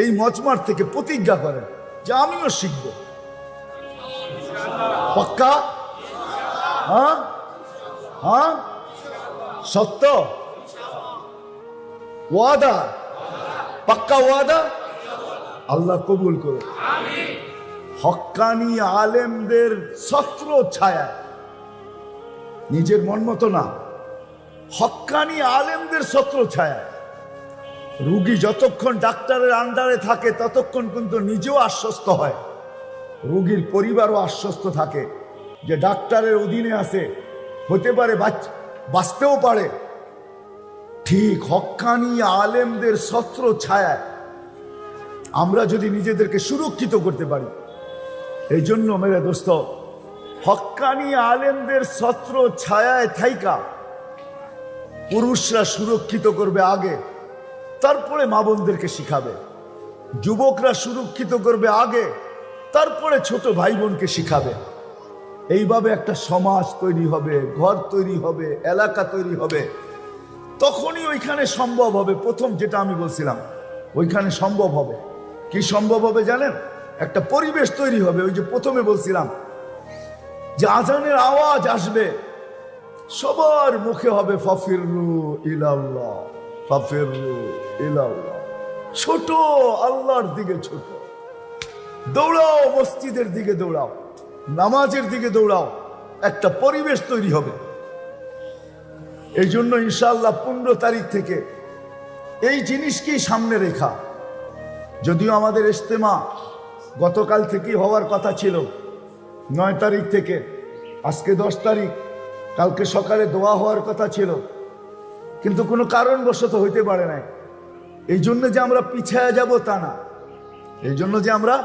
এই মজমার থেকে প্রতিজ্ঞা করেন যে আমিও শিখব। পাক্কা? হ্যাঁ হ্যাঁ, সত্য ওয়াদা, পাক্কা ওয়াদা, আল্লাহ কবুল করুন। হক্কানি আলেমদের ছত্র ছায়া, নিজের মন মতো না, হক্কানি আলেমদের ছত্র ছায়া। রুগী যতক্ষণ ডাক্তারের আন্ডারে থাকে ততক্ষণ কিন্তু নিজেও আশ্বস্ত হয়, রোগীর পরিবারও আশ্বস্ত থাকে যে ডাক্তারের অধীনে আছে, হতে পারে বাঁচতেও পারে। ঠিক হক্কানি আলেমদের ছত্র ছায়া আমরা যদি নিজেদেরকে সুরক্ষিত করতে পারি, এই জন্য মেরে দোস্ত, হক্কানি আলেমদের ছত্র ছায়ায় থাইকা পুরুষরা সুরক্ষিত করবে আগে, তারপরে মা বোনদেরকে শিখাবে। যুবকরা সুরক্ষিত করবে আগে, তারপরে ছোট ভাই বোনকে শিখাবে। এইভাবে একটা সমাজ তৈরি হবে, ঘর তৈরি হবে, এলাকা তৈরি হবে। তখনই ওইখানে সম্ভব হবে, প্রথম যেটা আমি বলছিলাম, ওইখানে সম্ভব হবে। কি সম্ভব হবে জানেন? একটা পরিবেশ তৈরি হবে। ওই যে প্রথমে বলছিলাম যে আজানের আওয়াজ আসবে, সবার মুখে হবে ফাফিরু ইলাল্লাহ, ফাফিরু ইলাল্লাহ। ছোট আল্লাহর দিকে ছোট, দৌড়াও, মসজিদের দিকে দৌড়াও, নামাজের দিকে দৌড়াও, একটা পরিবেশ তৈরি হবে। এই জন্য ইনশাআল্লাহ 15 তারিখ থেকে এই জিনিসকেই সামনে রেখা, যদিও আমাদের ইজতেমা গতকাল থেকেই হওয়ার কথা ছিল, 9 তারিখ থেকে, আজকে 10 তারিখ, কালকে সকালে দোয়া হওয়ার কথা ছিল, কিন্তু কোনো কারণবশত হইতে পারে নাই। এই জন্য যে আমরা পিছায়া যাব তা না, এই জন্য যে আমরা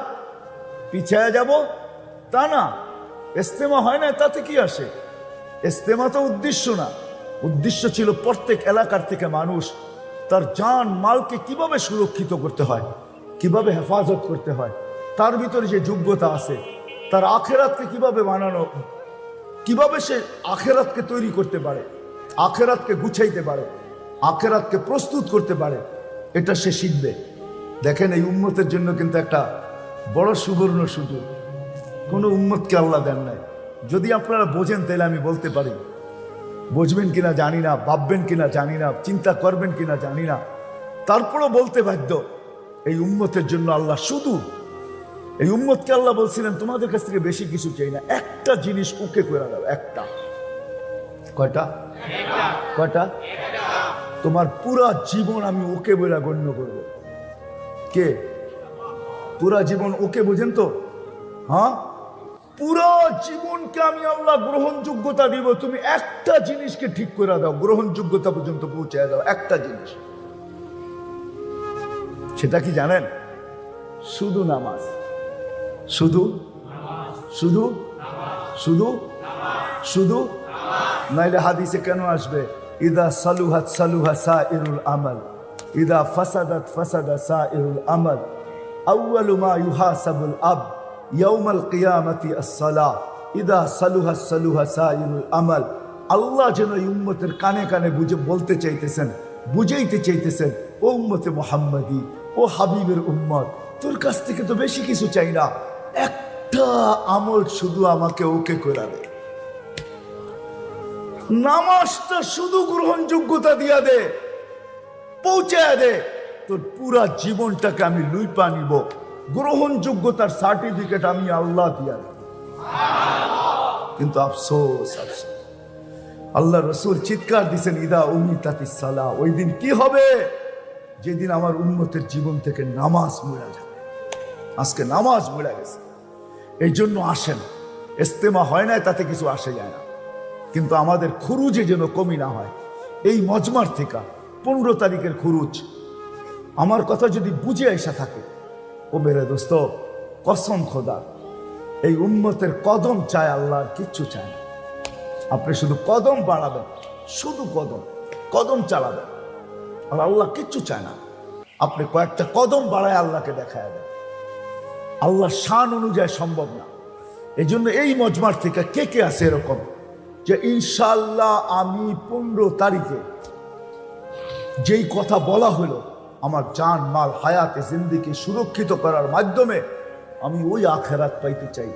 পিছায়া যাব তা না। ইজতেমা হয় না তাতে কি আসে? ইজতেমা তো উদ্দেশ্য না, উদ্দেশ্য ছিল প্রত্যেক এলাকার থেকে মানুষ তার জান মালকে কিভাবে সুরক্ষিত করতে হয়, কিভাবে হেফাজত করতে হয়, তার ভিতরে যে যোগ্যতা আছে, তার আখেরাতকে কিভাবে বানানো, কিভাবে সে আখেরাতকে তৈরি করতে পারে, আখেরাতকে গুছাইতে পারে, আখেরাতকে প্রস্তুত করতে পারে, এটা সে শিখবে। দেখেন, এই উম্মতের জন্য কিন্তু একটা বড় সুবর্ণ সুযোগ। কোনো উম্মতকে আল্লাহ দেন নাই। যদি আপনারা বোঝেন তাহলে আমি বলতে পারি, বুঝবেন কিনা জানি না, ভাববেন কিনা জানি না, চিন্তা করবেন কিনা জানি না, তারপরও বলতে বাধ্য, এই উম্মতের জন্য আল্লাহ শুধু এই উম্মতকে আল্লাহ বলছিলেন তোমাদের কাছ থেকে বেশি কিছু চাই না, একটা জিনিস ওকে করে দাও। একটা, কয়টা? কয়টা? তোমার পুরা জীবন আমি ওকে বলে গণ্য করব। কে? পুরা জীবন ওকে, বোঝেন তো? হ্যাঁ, পুরা জীবনকে আমি আল্লাহ গ্রহণযোগ্যতা দিব, তুমি একটা জিনিসকে ঠিক করে দাও, গ্রহণযোগ্যতা পর্যন্ত পৌঁছায় দাও। একটা জিনিস, সেটা কি জানেন? শুধু নামাজ। শুধু শুধু শুধু শুধু, নাইলে হাদিসে কেন আসবে ইদা সালুহাত সালুহা সাইরুল আমাল, ইদা ফাসাদাত ফাসাদা সাইরুল আমাল, আউয়ালু মা ইউহাসাবুল আব ইয়াউমাল কিয়ামাতি আস-সালাহ, ইদা সালুহাত সালুহা সাইরুল আমাল। আল্লাহ যেন এই উম্মতের কানে কানে বুঝে বলতে চাইতেছেন, বুঝাইতে চাইতেছেন, ও উম্মতে মুহাম্মাদি, ও হাবিবের উম্মত, তোর কাছ থেকে তো বেশি কিছু চাই না, একটা আমল শুধু আমাকে ওকে করে দে। নামাজটা শুধু গ্রহণযোগ্যতা দিয়া দে, পৌঁছায় দে, তোর পুরা জীবনটাকে আমি লুইপা নিব, গ্রহণযোগ্যতার সার্টিফিকেট আমি আল্লাহ দিয়া দেব। কিন্তু আফসোস, আফসোস, আল্লাহ রসুল চিৎকার দিছেন ইদা উমিতাতিস সালাহ, ওই দিন কি হবে? যেদিন আমার উম্মতের জীবন থেকে নামাজ মুড়া যাবে। আজকে নামাজ মুড়া গেছে। এই জন্য আসেন, ইস্তেমা হয় না তাতে কিছু আসে যায় না, কিন্তু আমাদের খুরুজে যেন কমি না হয়। এই মজমার থেকে 15 তারিখের খুরুজ আমার কথা যদি বুঝে আইসা থাকে, ও মেরে দোস্ত, কসম খোদা, এই উম্মতের কদম চায়, আল্লাহ আর কিচ্ছু চায় না। আপনি শুধু কদম বাড়াবেন, শুধু কদম কদম চালাবেন, আর আল্লাহ কিচ্ছু চায় না। আপনি কয়েকটা কদম বাড়ায় আল্লাহকে দেখায় দেন, আল্লাহ শান অনুযায়ী সম্ভব না। এই জন্য এই মজমার থেকে কে কে আছে এরকম যে ইনশাআল্লাহ আমি 15 তারিখে যেই কথা বলা হলো, আমার জান মাল হায়াতে জিন্দেগি সুরক্ষিত করার মাধ্যমে আমি ওই আখেরাত পাইতে চাই।